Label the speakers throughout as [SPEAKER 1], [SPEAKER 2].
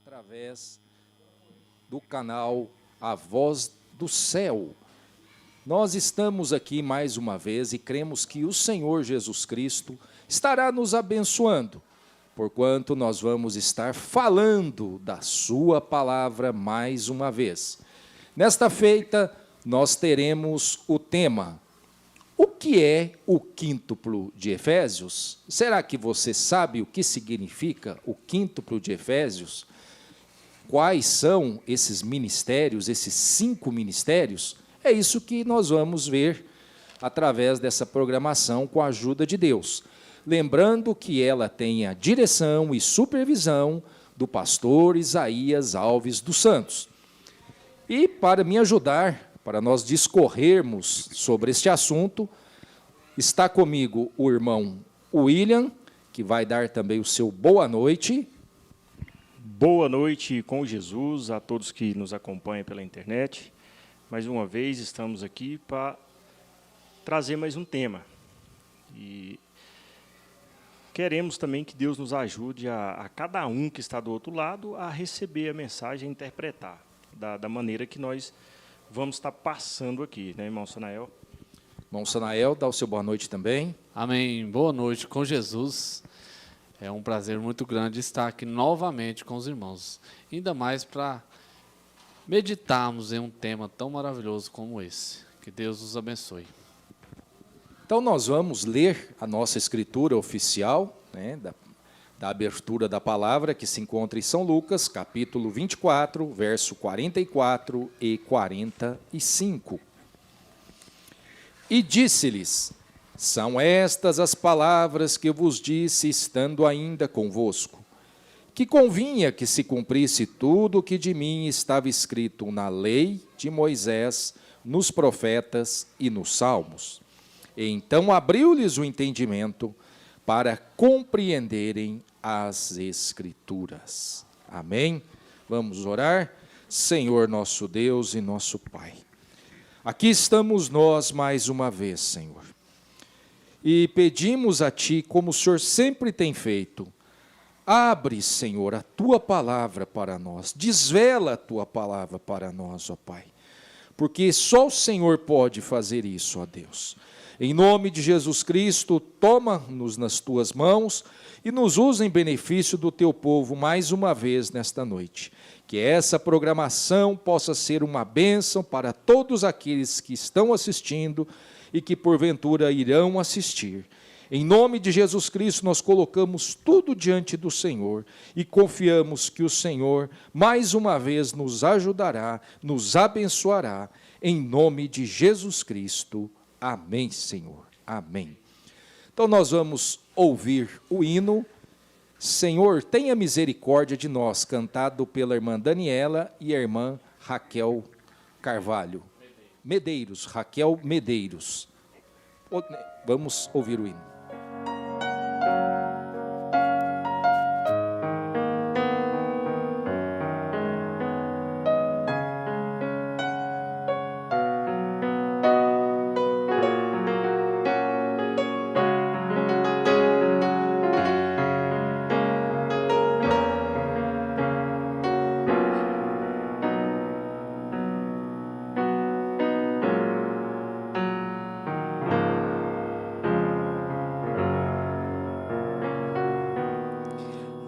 [SPEAKER 1] através do canal A Voz do Céu. Nós estamos aqui mais uma vez e cremos que o Senhor Jesus Cristo estará nos abençoando, porquanto nós vamos estar falando da sua palavra mais uma vez. Nesta feita, nós teremos o tema: o que é o quíntuplo de Efésios? Será que você sabe o que significa o quíntuplo de Efésios? Quais são esses ministérios, esses 5 ministérios? É isso que nós vamos ver através dessa programação com a ajuda de Deus. Lembrando que ela tem a direção e supervisão do pastor Isaías Alves dos Santos. E para me ajudar, para nós discorrermos sobre este assunto, está comigo o irmão William, que vai dar também o seu boa noite.
[SPEAKER 2] Boa noite com Jesus a todos que nos acompanham pela internet. Mais uma vez estamos aqui para trazer mais um tema. E queremos também que Deus nos ajude a cada um que está do outro lado a receber a mensagem e interpretar da maneira que nós vamos estar passando aqui, né, irmão Sanael?
[SPEAKER 1] Irmão Sanael, dá o seu boa noite também.
[SPEAKER 3] Amém. Boa noite com Jesus. É um prazer muito grande estar aqui novamente com os irmãos. Ainda mais para meditarmos em um tema tão maravilhoso como esse. Que Deus os abençoe.
[SPEAKER 1] Então nós vamos ler a nossa escritura oficial, né, da abertura da palavra, que se encontra em São Lucas, capítulo 24, verso 44 e 45. E disse-lhes: são estas as palavras que eu vos disse, estando ainda convosco, que convinha que se cumprisse tudo o que de mim estava escrito na lei de Moisés, nos profetas e nos salmos. E então abriu-lhes o entendimento para compreenderem as Escrituras. Amém? Vamos orar? Senhor nosso Deus e nosso Pai, aqui estamos nós mais uma vez, Senhor, e pedimos a Ti, como o Senhor sempre tem feito, abre, Senhor, a Tua palavra para nós, desvela a Tua palavra para nós, ó Pai, porque só o Senhor pode fazer isso, ó Deus. Em nome de Jesus Cristo, toma-nos nas Tuas mãos e nos usa em benefício do Teu povo mais uma vez nesta noite. Que essa programação possa ser uma bênção para todos aqueles que estão assistindo e que porventura irão assistir. Em nome de Jesus Cristo, nós colocamos tudo diante do Senhor e confiamos que o Senhor, mais uma vez, nos ajudará, nos abençoará, em nome de Jesus Cristo. Amém, Senhor. Amém. Então nós vamos ouvir o hino Senhor, tenha misericórdia de nós, cantado pela irmã Daniela e a irmã Raquel Carvalho. Medeiros, Raquel Medeiros. Vamos ouvir o hino.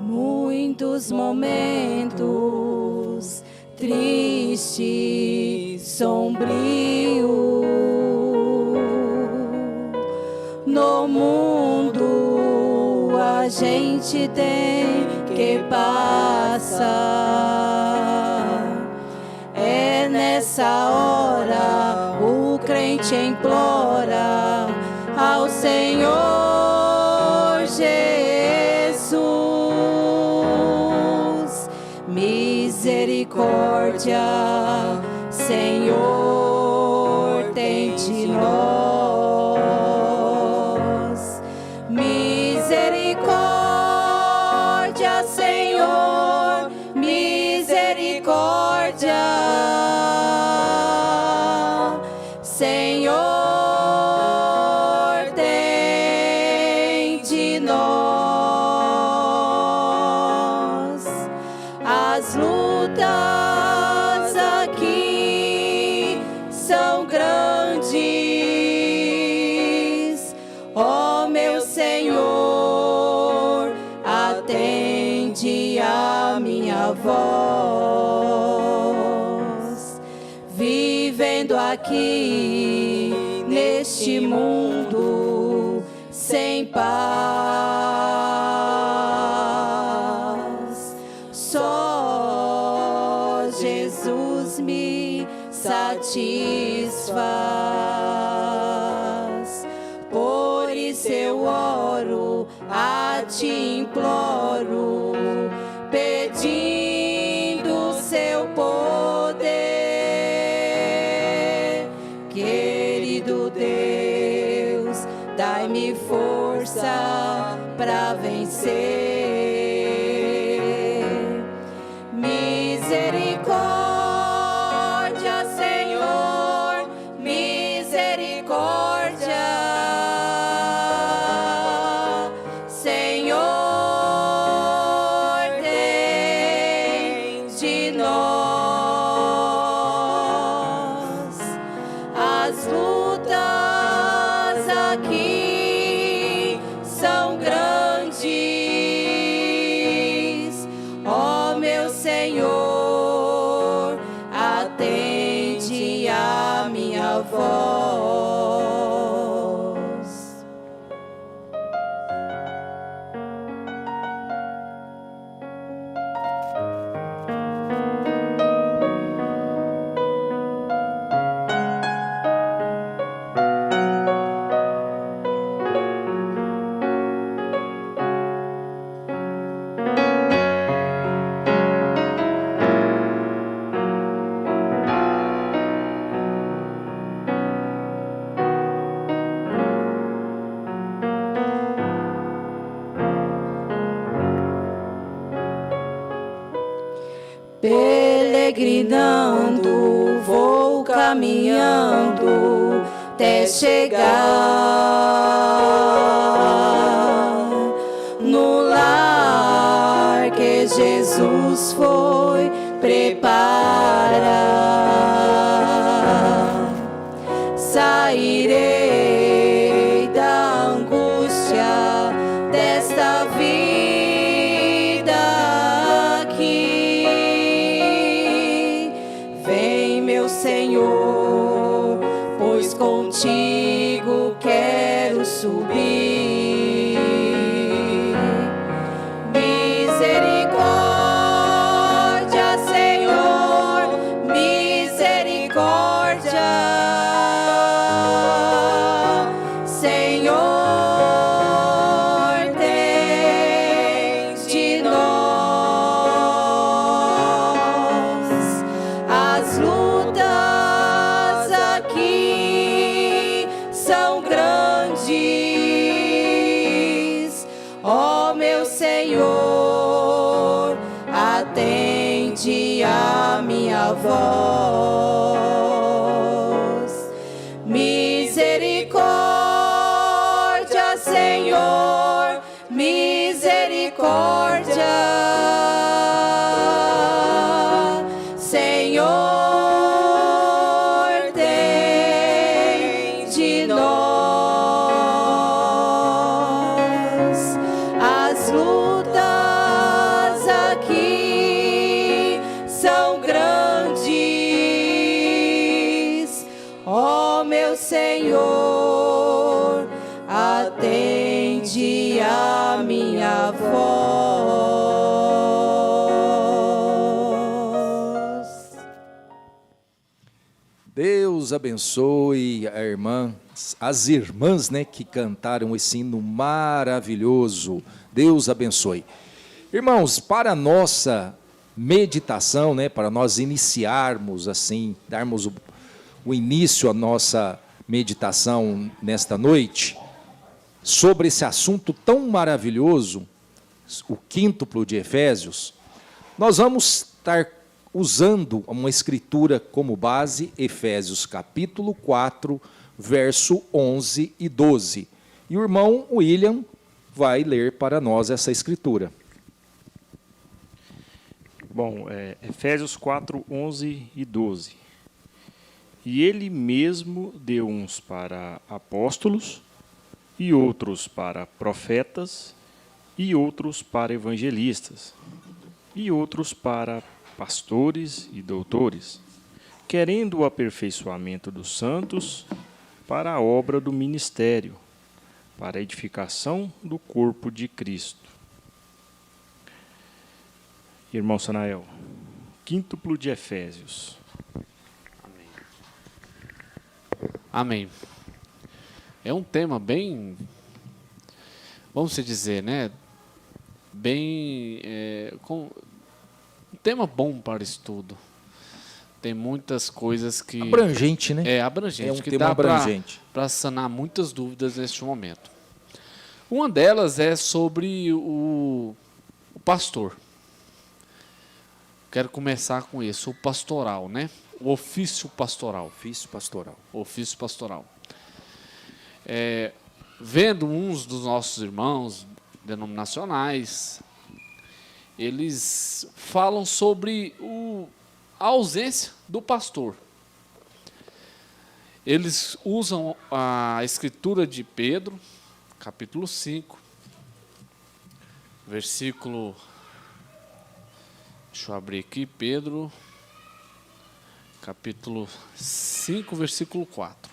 [SPEAKER 4] Muitos momentos tristes, sombrios, no mundo a gente tem que passar. É nessa hora o crente implora ao Senhor Jesus. Misericórdia, Senhor, tem de nós. Misericórdia, Senhor, misericórdia, Senhor, tem de nós. As vivendo aqui neste mundo sem paz. Só Jesus me satisfaz. Por isso eu oro, a ti imploro, pedindo seu poder. Querido Deus, dai-me força para vencer. Misericórdia, Senhor, misericórdia. Senhor, tem de nós as lutas aqui são grandes. Ó meu Senhor, atende a minha voz. Peregrinando, vou caminhando até chegar no lar que Jesus foi preparar. Sairei da angústia desta vida aqui. Vem, meu Senhor, pois contigo quero subir. Misericórdia, Senhor, misericórdia. Senhor, tem de nós as lutas aqui são grandes. Ó meu Senhor, atende a minha voz. Misericórdia, Senhor, misericórdia. Senhor, tem de nós as lutas aqui são grandes. Ó meu Senhor, atende a minha voz.
[SPEAKER 1] Deus abençoe as irmãs, né, que cantaram esse hino maravilhoso. Deus abençoe. Irmãos, para a nossa meditação, né, para nós iniciarmos assim, darmos o início à nossa meditação nesta noite, sobre esse assunto tão maravilhoso, o quíntuplo de Efésios, nós vamos estar usando uma escritura como base, Efésios capítulo 4, verso 11 e 12. E o irmão William vai ler para nós essa escritura.
[SPEAKER 2] Bom, Efésios 4, 11 e 12. E ele mesmo deu uns para apóstolos, e outros para profetas, e outros para evangelistas, e outros para pastores e doutores, querendo o aperfeiçoamento dos santos para a obra do ministério, para a edificação do corpo de Cristo. Irmão Sanael, quíntuplo de Efésios.
[SPEAKER 3] Amém. É um tema bem, vamos dizer, né? Bem, um tema bom para estudo. Tem muitas coisas que...
[SPEAKER 1] Abrangente, né?
[SPEAKER 3] É, abrangente.
[SPEAKER 1] É um
[SPEAKER 3] que
[SPEAKER 1] tema
[SPEAKER 3] dá
[SPEAKER 1] abrangente.
[SPEAKER 3] para sanar muitas dúvidas neste momento. Uma delas é sobre o pastor. Quero começar com isso, o pastoral, né? O ofício pastoral.
[SPEAKER 1] Ofício pastoral.
[SPEAKER 3] Ofício pastoral. Vendo uns dos nossos irmãos denominacionais, eles falam sobre a ausência do pastor. Eles usam a escritura de Pedro, capítulo 5, versículo... Deixa eu abrir aqui, Pedro, capítulo 5, versículo 4.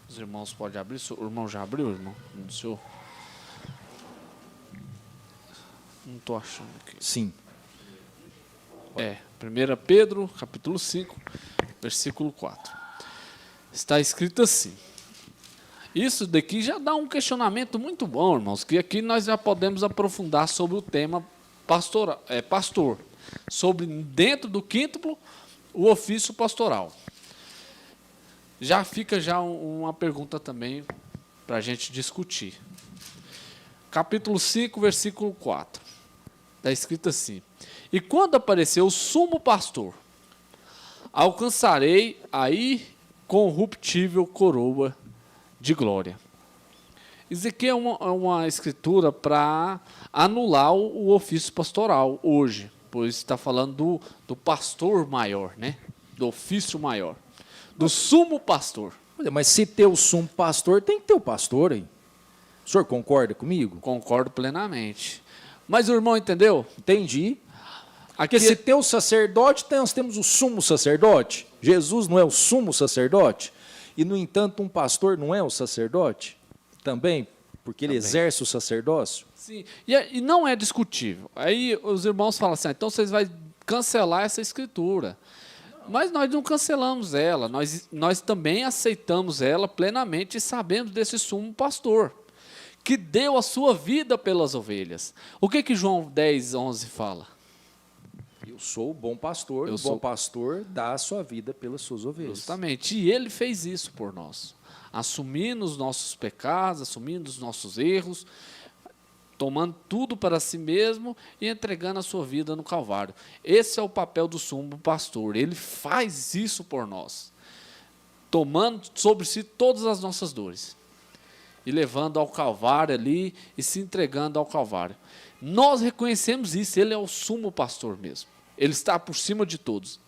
[SPEAKER 3] Os irmãos podem abrir? O irmão já abriu, irmão? O senhor? Não estou achando aqui.
[SPEAKER 1] Sim.
[SPEAKER 3] 1 Pedro, capítulo 5, versículo 4. Está escrito assim. Isso daqui já dá um questionamento muito bom, irmãos, que aqui nós já podemos aprofundar sobre o tema pastor, sobre dentro do quíntuplo o ofício pastoral. Já fica uma pergunta também para a gente discutir. Capítulo 5, versículo 4. Está escrito assim: E quando apareceu o sumo pastor, alcançarei a incorruptível coroa de glória. Isso aqui é uma escritura para anular o ofício pastoral hoje, pois está falando do pastor maior, né? Do ofício maior, do sumo pastor.
[SPEAKER 1] Mas se ter o sumo pastor, tem que ter o pastor aí. O senhor concorda comigo?
[SPEAKER 3] Concordo plenamente. Mas o irmão entendeu?
[SPEAKER 1] Entendi.
[SPEAKER 3] Aqui,
[SPEAKER 1] Porque se ter o sacerdote, nós temos o sumo sacerdote. Jesus não é o sumo sacerdote? E, no entanto, um pastor não é o sacerdote? Também, porque ele exerce o sacerdócio?
[SPEAKER 3] Sim, e não é discutível. Aí os irmãos falam assim, então vocês vão cancelar essa escritura. Mas nós não cancelamos ela, nós também aceitamos ela plenamente e sabemos desse sumo pastor, que deu a sua vida pelas ovelhas. O que João 10, 11 fala?
[SPEAKER 1] Eu sou o bom pastor, bom pastor dá a sua vida pelas suas ovelhas.
[SPEAKER 3] Justamente, e ele fez isso por nós, assumindo os nossos pecados, assumindo os nossos erros, tomando tudo para si mesmo e entregando a sua vida no Calvário. Esse é o papel do sumo pastor, ele faz isso por nós, tomando sobre si todas as nossas dores, e levando ao Calvário ali, e se entregando ao Calvário. Nós reconhecemos isso, ele é o sumo pastor mesmo. Ele está por cima de todos.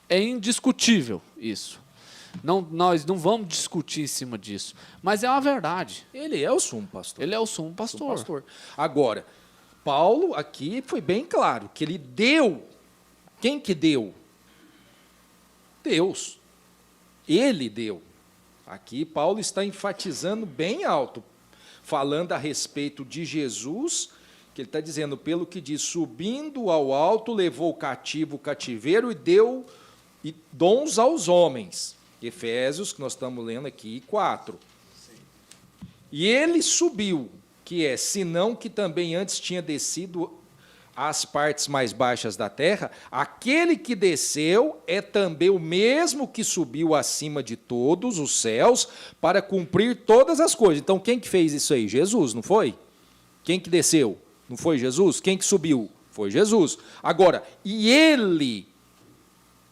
[SPEAKER 3] É indiscutível isso. Nós não vamos discutir em cima disso. Mas é uma verdade.
[SPEAKER 1] Ele é o sumo pastor.
[SPEAKER 3] Ele é o sumo pastor.
[SPEAKER 1] Agora, Paulo aqui foi bem claro que ele deu. Quem que deu? Deus. Ele deu. Aqui Paulo está enfatizando bem alto, falando a respeito de Jesus, que ele está dizendo, pelo que diz, subindo ao alto, levou cativo o cativeiro e deu dons aos homens. Efésios, que nós estamos lendo aqui, 4. Sim. E ele subiu, que é, senão que também antes tinha descido às partes mais baixas da terra, aquele que desceu é também o mesmo que subiu acima de todos os céus para cumprir todas as coisas. Então, quem que fez isso aí? Jesus, não foi? Quem que desceu? Não foi Jesus? Quem que subiu? Foi Jesus. Agora, e ele?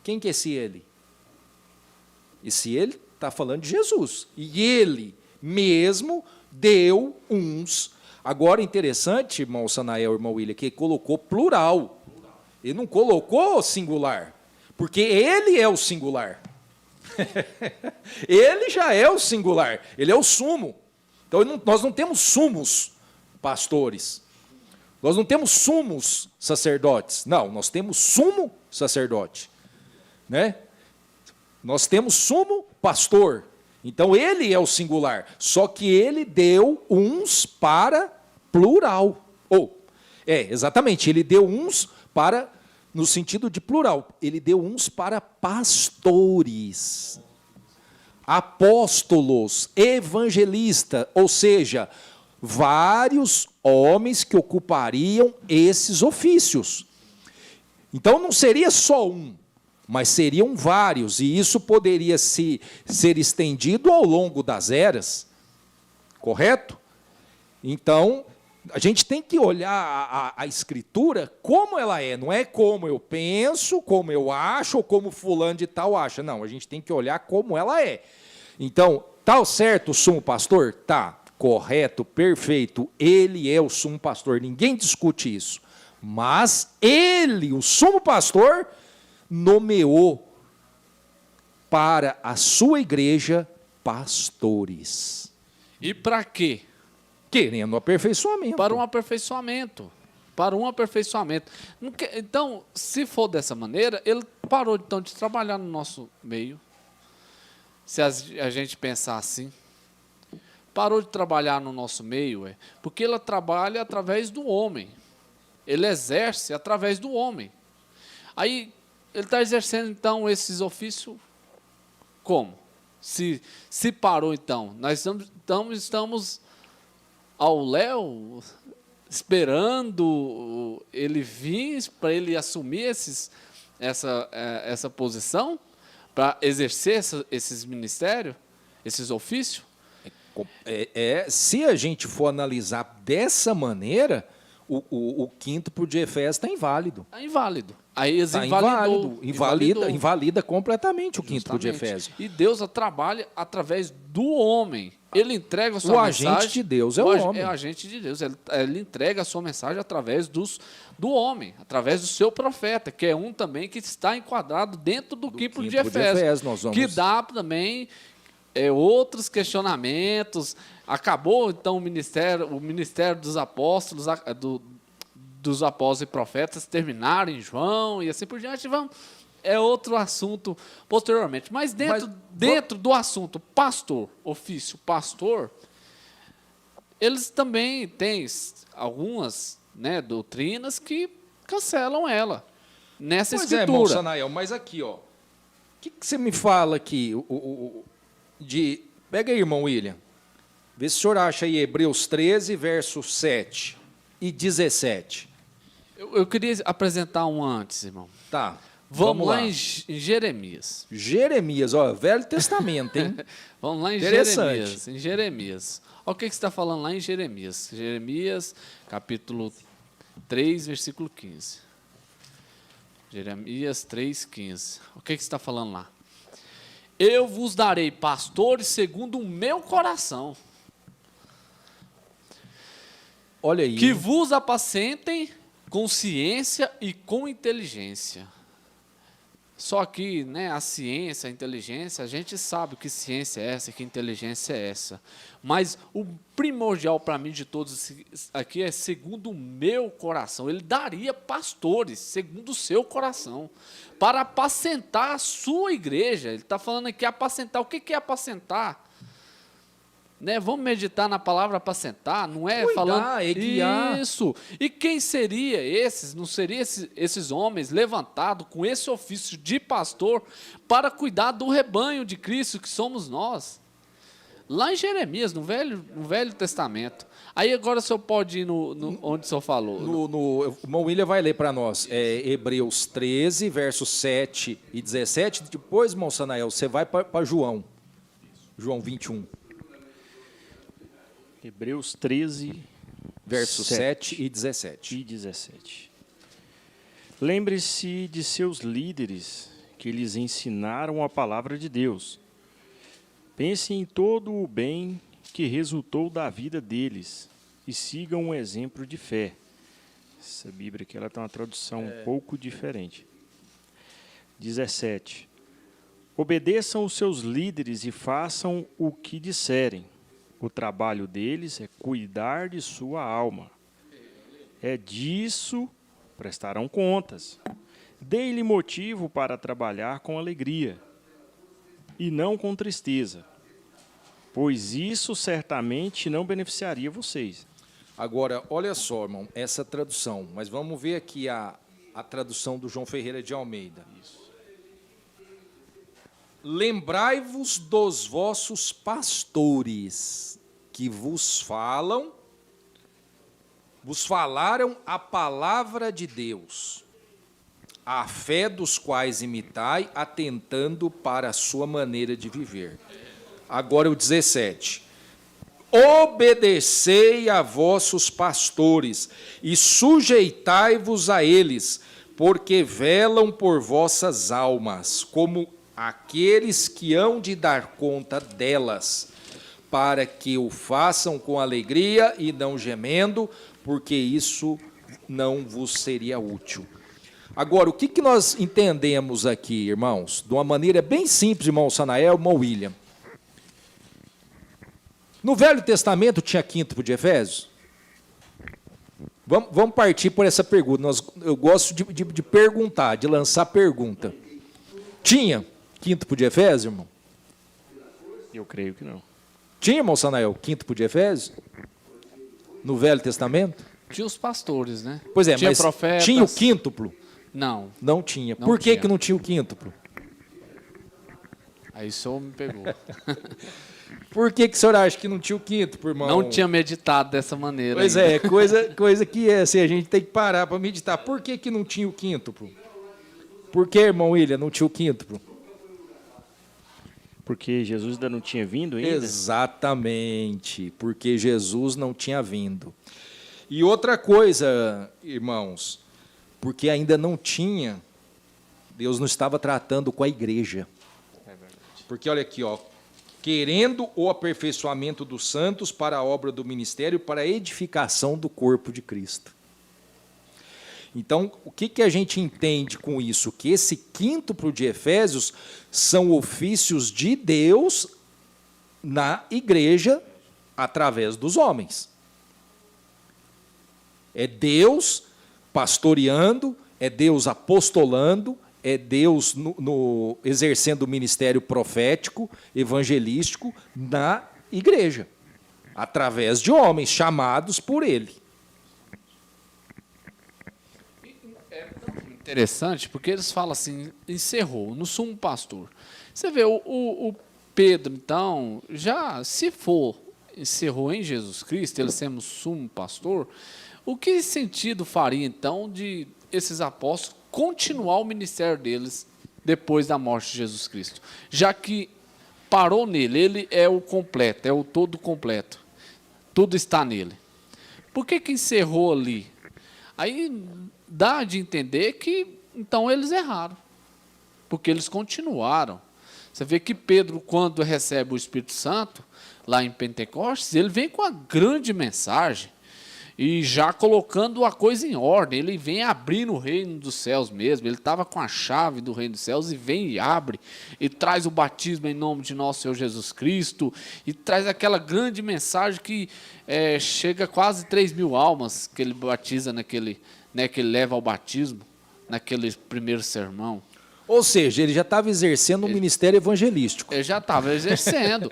[SPEAKER 1] Quem que é esse ele? Esse ele está falando de Jesus. E ele mesmo deu uns. Agora, interessante, irmão Sanael, irmão William, que ele colocou plural. Ele não colocou singular. Porque ele é o singular. Ele já é o singular. Ele é o sumo. Então, nós não temos sumos pastores. Nós não temos sumos sacerdotes. Não, nós temos sumo sacerdote. Né? Nós temos sumo pastor. Então, ele é o singular. Só que ele deu uns para plural. Exatamente, ele deu uns para, no sentido de plural, ele deu uns para pastores, apóstolos, evangelistas, ou seja, vários homens que ocupariam esses ofícios. Então não seria só um, mas seriam vários, e isso poderia ser estendido ao longo das eras, correto? Então, a gente tem que olhar a Escritura como ela é, não é como eu penso, como eu acho, ou como fulano de tal acha. Não, a gente tem que olhar como ela é. Então, tá certo o sumo pastor? Tá, correto, perfeito, ele é o sumo pastor, ninguém discute isso. Mas ele, o sumo pastor, nomeou para a sua igreja pastores.
[SPEAKER 3] E para quê?
[SPEAKER 1] Querendo aperfeiçoamento.
[SPEAKER 3] Para um aperfeiçoamento. Para um aperfeiçoamento. Então, se for dessa maneira, ele parou então de trabalhar no nosso meio. Se a gente pensar assim. Parou de trabalhar no nosso meio, porque ele trabalha através do homem. Ele exerce através do homem. Aí, ele está exercendo, então, esses ofícios como? Se parou, então, nós estamos ao léu, esperando ele vir para ele assumir essa posição, para exercer esses ministérios, esses ofícios?
[SPEAKER 1] Se a gente for analisar dessa maneira, o quíntuple de Efésios está inválido.
[SPEAKER 3] Está inválido. Aí eles
[SPEAKER 1] invalida completamente o quíntuple de Efésios.
[SPEAKER 3] E Deus trabalha através do homem. Ele entrega a sua mensagem.
[SPEAKER 1] O agente de Deus é o homem.
[SPEAKER 3] É o agente de Deus. Ele entrega a sua mensagem através do homem, através do seu profeta, que é um também que está enquadrado dentro do quíntuple de Efésios. Que dá também outros questionamentos. Acabou, então, o ministério dos apóstolos, dos apóstolos e profetas terminaram em João e assim por diante. É outro assunto posteriormente. Mas dentro do assunto pastor, ofício pastor, eles também têm algumas doutrinas que cancelam ela nessa escritura.
[SPEAKER 1] Pois é, irmão Sanael, mas aqui, ó, o que você me fala aqui Pega aí, irmão William. Vê se o senhor acha aí Hebreus 13, versos 7 e 17.
[SPEAKER 3] Eu queria apresentar um antes, irmão.
[SPEAKER 1] Tá.
[SPEAKER 3] Vamos lá em Jeremias.
[SPEAKER 1] Jeremias, ó, Velho Testamento, hein?
[SPEAKER 3] Vamos lá em Jeremias. Em Jeremias. Olha o que você está falando lá em Jeremias. Jeremias, capítulo 3, versículo 15. Jeremias 3, 15. O que você está falando lá? Eu vos darei pastores segundo o meu coração.
[SPEAKER 1] Olha aí.
[SPEAKER 3] Que vos apacentem com ciência e com inteligência. Só que, a ciência, a inteligência, a gente sabe que ciência é essa, que inteligência é essa. Mas o primordial para mim de todos aqui é segundo o meu coração. Ele daria pastores, segundo o seu coração, para apacentar a sua igreja. Ele está falando aqui apacentar. O que é apacentar? Vamos meditar na palavra apacentar, não é
[SPEAKER 1] cuidar,
[SPEAKER 3] falando
[SPEAKER 1] é guiar.
[SPEAKER 3] Isso. E quem seria esses? Não seriam esses homens levantados com esse ofício de pastor para cuidar do rebanho de Cristo que somos nós? Lá em Jeremias, no Velho Testamento. Aí agora o senhor pode ir onde o senhor falou.
[SPEAKER 1] O irmão William vai ler para nós. Hebreus 13, versos 7 e 17. Depois, irmão Sanael, você vai para João. João 21.
[SPEAKER 2] Hebreus 13,
[SPEAKER 1] versos 7 e 17.
[SPEAKER 2] Lembre-se de seus líderes que lhes ensinaram a palavra de Deus. Pense em todo o bem que resultou da vida deles e sigam um exemplo de fé. Essa Bíblia aqui ela tem uma tradução um pouco diferente. 17. Obedeçam os seus líderes e façam o que disserem. O trabalho deles é cuidar de sua alma. É disso prestarão contas. Dei-lhe motivo para trabalhar com alegria, e não com tristeza, pois isso certamente não beneficiaria vocês.
[SPEAKER 1] Agora, olha só, irmão, essa tradução, mas vamos ver aqui a tradução do João Ferreira de Almeida. Lembrai-vos dos vossos pastores, que vos falaram a palavra de Deus, a fé dos quais imitai, atentando para a sua maneira de viver. Agora o 17. Obedecei a vossos pastores e sujeitai-vos a eles, porque velam por vossas almas, como aqueles que hão de dar conta delas, para que o façam com alegria e não gemendo, porque isso não vos seria útil. Agora, o que nós entendemos aqui, irmãos? De uma maneira bem simples, irmão Sanael, irmão William. No Velho Testamento tinha quíntuplo de Efésios? Vamos partir por essa pergunta. Eu gosto de perguntar, de lançar pergunta. Tinha quíntuplo de Efésios, irmão?
[SPEAKER 2] Eu creio que não.
[SPEAKER 1] Tinha, irmão Sanael, quíntuplo de Efésios? No Velho Testamento?
[SPEAKER 3] Tinha os pastores, né?
[SPEAKER 1] Pois é,
[SPEAKER 3] tinha
[SPEAKER 1] mas
[SPEAKER 3] profetas.
[SPEAKER 1] tinha o quíntuplo?
[SPEAKER 3] Não.
[SPEAKER 1] Não tinha.
[SPEAKER 3] Não
[SPEAKER 1] Por que
[SPEAKER 3] tinha.
[SPEAKER 1] que não tinha o quíntuplo?
[SPEAKER 3] Aí o senhor me pegou.
[SPEAKER 1] Por que que o senhor acha que não tinha o quíntuplo, irmão?
[SPEAKER 3] Não tinha meditado dessa maneira.
[SPEAKER 1] Pois
[SPEAKER 3] ainda.
[SPEAKER 1] é, coisa que assim, a gente tem que parar para meditar. Por que que não tinha o quíntuplo? Por que, irmão William, não tinha o quíntuplo?
[SPEAKER 2] Porque Jesus ainda não tinha vindo ainda?
[SPEAKER 1] Exatamente, porque Jesus não tinha vindo. E outra coisa, irmãos, porque ainda não tinha, Deus não estava tratando com a igreja. Porque olha aqui, ó, querendo o aperfeiçoamento dos santos para a obra do ministério, para a edificação do corpo de Cristo. Então, o que a gente entende com isso? Que esse quíntuplo de Efésios são ofícios de Deus na igreja através dos homens. É Deus pastoreando, é Deus apostolando, é Deus exercendo o ministério profético, evangelístico na igreja, através de homens chamados por Ele.
[SPEAKER 3] Interessante, porque eles falam assim, encerrou, no sumo pastor. Você vê, o Pedro, então, já, se for, encerrou em Jesus Cristo, ele sendo sumo pastor, o que sentido faria, então, de esses apóstolos continuar o ministério deles depois da morte de Jesus Cristo? Já que parou nele, ele é o completo, é o todo completo. Tudo está nele. Por que encerrou ali? Aí dá de entender que, então, eles erraram. Porque eles continuaram. Você vê que Pedro, quando recebe o Espírito Santo, lá em Pentecostes, ele vem com a grande mensagem. E já colocando a coisa em ordem, ele vem abrindo o reino dos céus mesmo, ele estava com a chave do reino dos céus e vem e abre, e traz o batismo em nome de nosso Senhor Jesus Cristo, e traz aquela grande mensagem que chega a quase 3.000 almas que ele batiza naquele, né, que ele leva ao batismo, naquele primeiro sermão.
[SPEAKER 1] Ou seja, ele já estava exercendo um ministério evangelístico.
[SPEAKER 3] Ele já estava exercendo.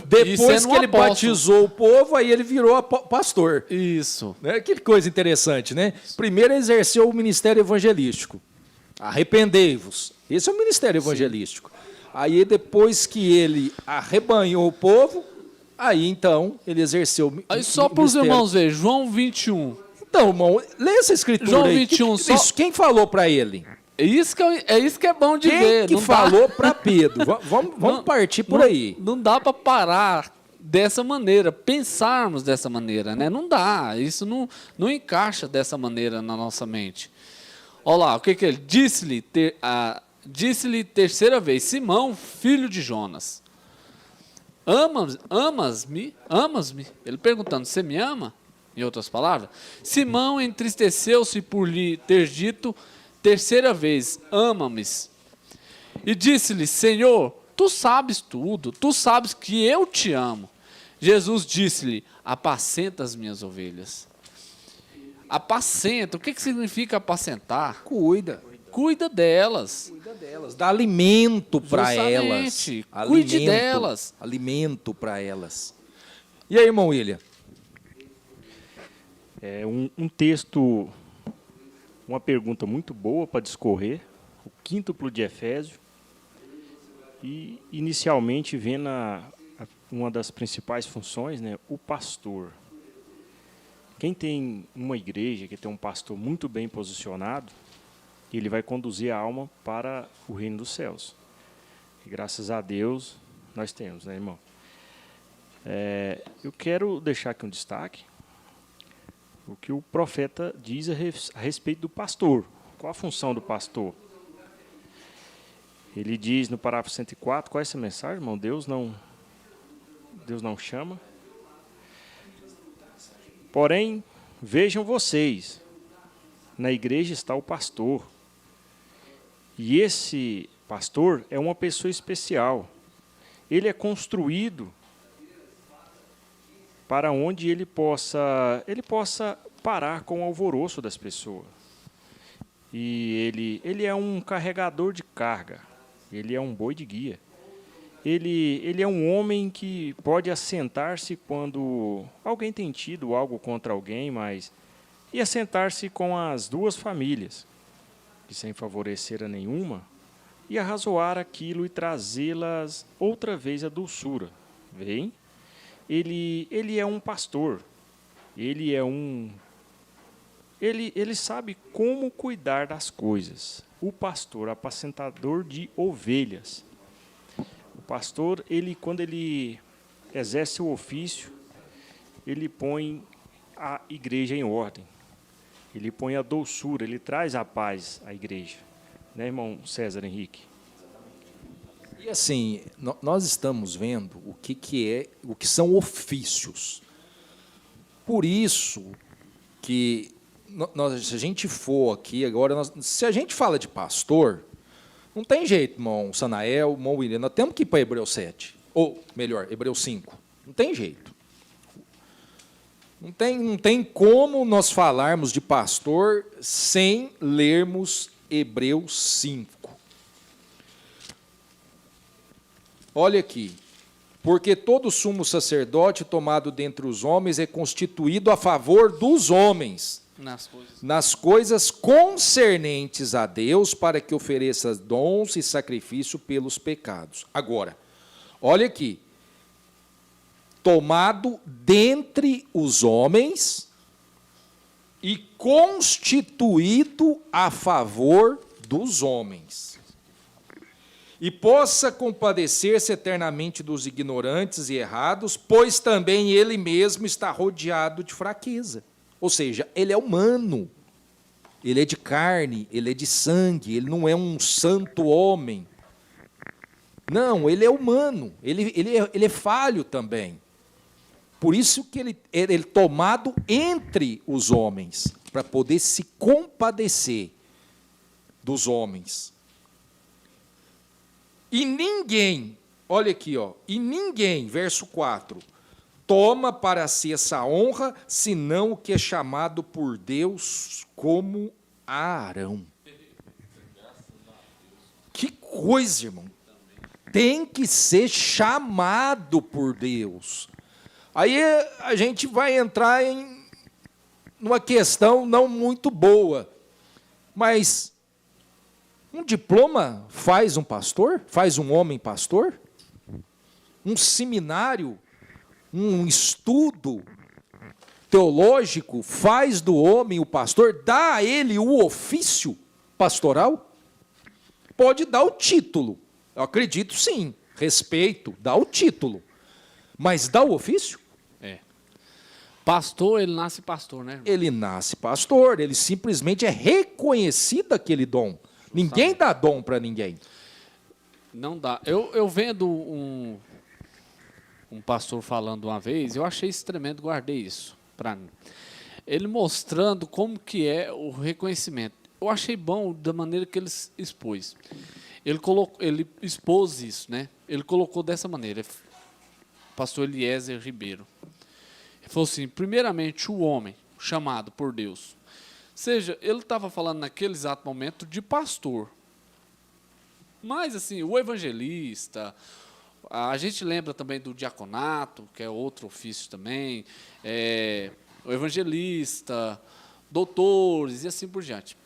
[SPEAKER 1] Depois que ele batizou o povo, aí ele virou pastor.
[SPEAKER 3] Isso.
[SPEAKER 1] Né? Que coisa interessante, né? Primeiro exerceu o ministério evangelístico. Arrependei-vos. Esse é o ministério evangelístico. Aí depois que ele arrebanhou o povo, aí então ele exerceu o ministério.
[SPEAKER 3] Aí só para os irmãos verem, João 21.
[SPEAKER 1] Então, irmão, lê essa escritura
[SPEAKER 3] João
[SPEAKER 1] aí.
[SPEAKER 3] 21,
[SPEAKER 1] Quem falou para ele?
[SPEAKER 3] É isso que é bom de ver.
[SPEAKER 1] Quem que
[SPEAKER 3] não
[SPEAKER 1] falou para Pedro? Vamos partir por aí.
[SPEAKER 3] Não dá para parar dessa maneira, pensarmos dessa maneira, né? Não dá, isso não encaixa dessa maneira na nossa mente. Olha lá, o que ele disse-lhe? Disse-lhe terceira vez, Simão, filho de Jonas, amas-me? Amas-me? Ele perguntando, você me ama? Em outras palavras, Simão entristeceu-se por lhe ter dito terceira vez, ama-me. E disse-lhe, Senhor, tu sabes tudo, tu sabes que eu te amo. Jesus disse-lhe, apacenta as minhas ovelhas. Apacenta. O que significa apacentar?
[SPEAKER 1] Cuida.
[SPEAKER 3] Cuida delas.
[SPEAKER 1] Cuida delas. Dá alimento para elas.
[SPEAKER 3] Justamente. Cuide delas.
[SPEAKER 1] Alimento para elas. E aí, irmão William?
[SPEAKER 2] É um texto, uma pergunta muito boa para discorrer, o quíntuplo de Efésio, e inicialmente vendo uma das principais funções, né, o pastor. Quem tem uma igreja, que tem um pastor muito bem posicionado, ele vai conduzir a alma para o reino dos céus. E graças a Deus nós temos, né, irmão? Eu quero deixar aqui um destaque, o que o profeta diz a respeito do pastor. Qual a função do pastor? Ele diz no parágrafo 104, qual é essa mensagem, irmão? Deus não chama. Porém, vejam vocês, na igreja está o pastor. E esse pastor é uma pessoa especial. Ele é construído para onde ele possa parar com o alvoroço das pessoas. E ele é um carregador de carga. Ele é um boi de guia. Ele é um homem que pode assentar-se quando alguém tem tido algo contra alguém, e assentar-se com as duas famílias, que sem favorecer a nenhuma, e arrazoar aquilo e trazê-las outra vez à doçura. Veem? Ele é um pastor. Ele sabe como cuidar das coisas. O pastor, apacentador de ovelhas. O pastor, quando ele exerce o ofício, ele põe a igreja em ordem. Ele põe a doçura, ele traz a paz à igreja. Né, irmão César Henrique?
[SPEAKER 1] E assim, nós estamos vendo o que são ofícios. Por isso que se a gente for aqui agora, se a gente fala de pastor, não tem jeito, irmão Sanael, irmão William, nós temos que ir para Hebreus 7, ou melhor, Hebreus 5. Não tem jeito. Não tem como nós falarmos de pastor sem lermos Hebreus 5. Olha aqui. Porque todo sumo sacerdote tomado dentre os homens é constituído a favor dos homens, nas coisas concernentes a Deus, para que ofereça dons e sacrifício pelos pecados. Agora, olha aqui. Tomado dentre os homens e constituído a favor dos homens. E possa compadecer-se eternamente dos ignorantes e errados, pois também ele mesmo está rodeado de fraqueza. Ou seja, ele é humano, ele é de carne, ele é de sangue, ele não é um santo homem. Não, ele é humano, ele é falho também. Por isso que ele é tomado entre os homens, para poder se compadecer dos homens. E ninguém, olha aqui, e ninguém, verso 4, toma para si essa honra, senão o que é chamado por Deus como Arão. Que coisa, irmão. Tem que ser chamado por Deus. Aí a gente vai entrar numa questão não muito boa, mas um diploma faz um pastor? Faz um homem pastor? Um seminário, um estudo teológico faz do homem o pastor? Dá a ele o ofício pastoral? Pode dar o título, eu acredito sim, respeito, dá o título. Mas dá o ofício?
[SPEAKER 3] Pastor, ele nasce pastor, né, irmão?
[SPEAKER 1] Ele nasce pastor, ele simplesmente é reconhecido aquele dom. Ninguém dá dom para ninguém.
[SPEAKER 3] Não dá. Eu vendo um pastor falando uma vez, eu achei isso tremendo, guardei isso para mim. Ele mostrando como que é o reconhecimento. Eu achei bom da maneira que ele expôs. Ele expôs isso, né? Ele colocou dessa maneira. Pastor Eliezer Ribeiro. Ele falou assim, primeiramente o homem chamado por Deus seja, ele estava falando naquele exato momento de pastor. Mas, assim, o evangelista, a gente lembra também do diaconato, que é outro ofício também, o evangelista, doutores e assim por diante.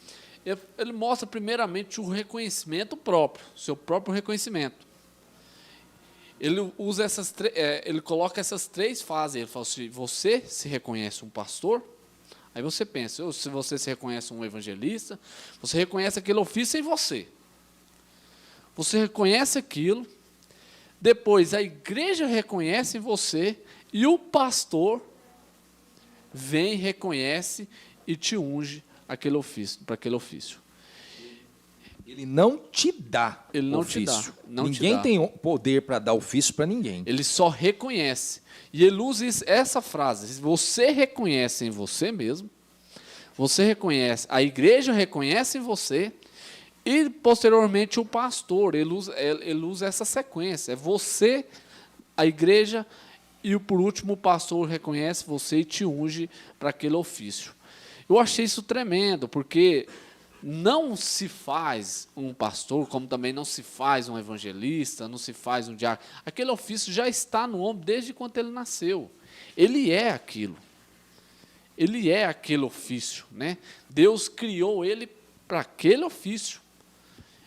[SPEAKER 3] Ele mostra primeiramente o reconhecimento próprio, seu próprio reconhecimento. Ele usa ele coloca essas 3 fases. Ele fala assim: você se reconhece um pastor? Aí você pensa, se você se reconhece um evangelista, você reconhece aquele ofício em você. Você reconhece aquilo, depois a igreja reconhece em você e o pastor vem, reconhece e te unge aquele ofício, para aquele ofício.
[SPEAKER 1] Ele não te dá
[SPEAKER 3] Ele não
[SPEAKER 1] ofício.
[SPEAKER 3] te dá. Não
[SPEAKER 1] Ninguém
[SPEAKER 3] te dá.
[SPEAKER 1] tem poder para dar ofício para ninguém.
[SPEAKER 3] Ele só reconhece. E ele usa essa frase: você reconhece em você mesmo, você reconhece, a igreja reconhece em você, e posteriormente o pastor, ele usa essa sequência. É você, a igreja, e por último o pastor reconhece você e te unge para aquele ofício. Eu achei isso tremendo, porque não se faz um pastor, como também não se faz um evangelista, não se faz um diácono. Aquele ofício já está no homem desde quando ele nasceu. Ele é aquilo. Ele é aquele ofício, né? Deus criou ele para aquele ofício.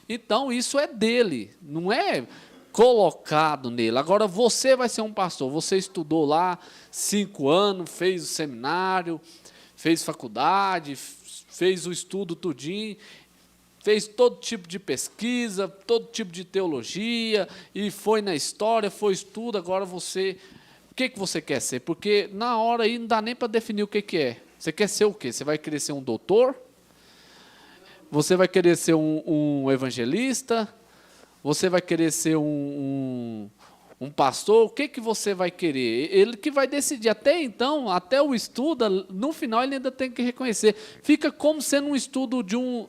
[SPEAKER 3] Então, isso é dele, não é colocado nele. Agora, você vai ser um pastor. Você estudou lá 5 anos, fez o seminário, fez faculdade, fez o estudo tudinho, fez todo tipo de pesquisa, todo tipo de teologia, e foi na história, foi estudo. Agora você, o que você quer ser? Porque na hora aí não dá nem para definir o que é. Você quer ser o quê? Você vai querer ser um doutor? Você vai querer ser um evangelista? Você vai querer ser um pastor? O que você vai querer? Ele que vai decidir. Até então, até o estudo, no final ele ainda tem que reconhecer. Fica como sendo um estudo como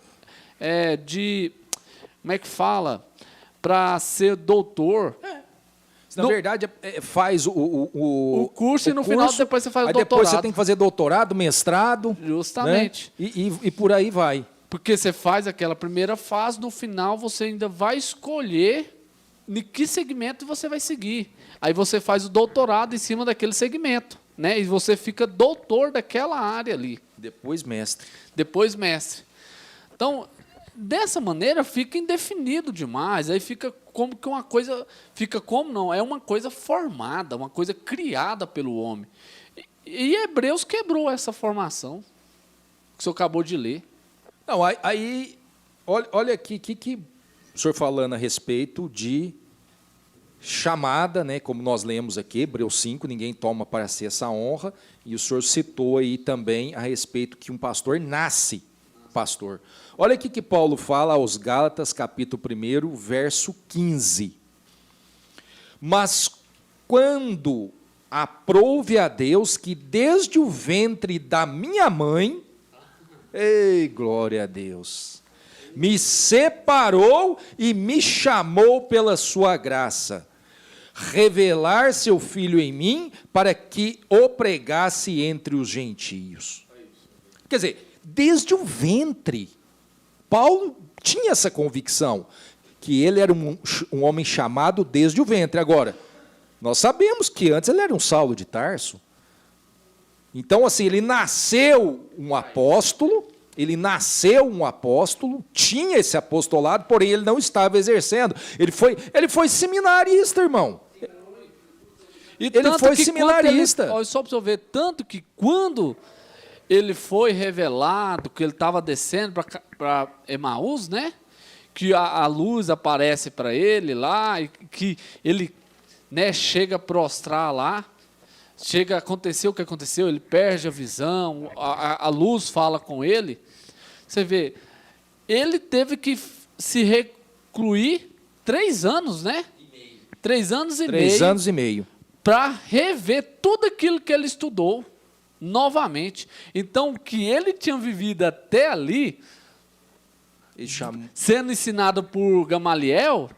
[SPEAKER 3] é que fala? Para ser doutor.
[SPEAKER 1] Na verdade, faz
[SPEAKER 3] o curso, e no final depois você faz o
[SPEAKER 1] aí
[SPEAKER 3] doutorado.
[SPEAKER 1] depois você tem que fazer doutorado, mestrado.
[SPEAKER 3] Justamente.
[SPEAKER 1] Né? E por aí vai.
[SPEAKER 3] Porque você faz aquela primeira fase, no final você ainda vai escolher em que segmento você vai seguir. Aí você faz o doutorado em cima daquele segmento, né? E você fica doutor daquela área ali.
[SPEAKER 1] Depois mestre.
[SPEAKER 3] Depois mestre. Então, dessa maneira fica indefinido demais. Aí fica como que uma coisa... Fica como não? É uma coisa formada, uma coisa criada pelo homem. E Hebreus quebrou essa formação que o senhor acabou de ler.
[SPEAKER 1] Não, aí olha aqui que o senhor falando a respeito de chamada, né, como nós lemos aqui, Hebreus 5, ninguém toma para si essa honra, e o senhor citou aí também a respeito que um pastor nasce pastor. Olha aqui que Paulo fala aos Gálatas, capítulo 1, verso 15. Mas quando aprouve a Deus que desde o ventre da minha mãe, ei, glória a Deus, me separou e me chamou pela sua graça, revelar seu Filho em mim, para que o pregasse entre os gentios. Quer dizer, desde o ventre, Paulo tinha essa convicção, que ele era um homem chamado desde o ventre. Agora, nós sabemos que antes ele era um Saulo de Tarso. Então, assim, ele nasceu um apóstolo, tinha esse apostolado, porém ele não estava exercendo. Ele foi seminarista, irmão. Ele foi seminarista.
[SPEAKER 3] Só para você ver, tanto que quando ele foi revelado, que ele estava descendo para Emaús, né? Que a luz aparece para ele lá, e que ele, né, chega a prostrar lá. Aconteceu o que aconteceu, ele perde a visão, a luz fala com ele. Você vê, ele teve que se recluir 3 anos, né? 3 anos e meio.
[SPEAKER 1] 3 anos e meio.
[SPEAKER 3] Para rever tudo aquilo que ele estudou novamente. Então, o que ele tinha vivido até ali, sendo ensinado por Gamaliel,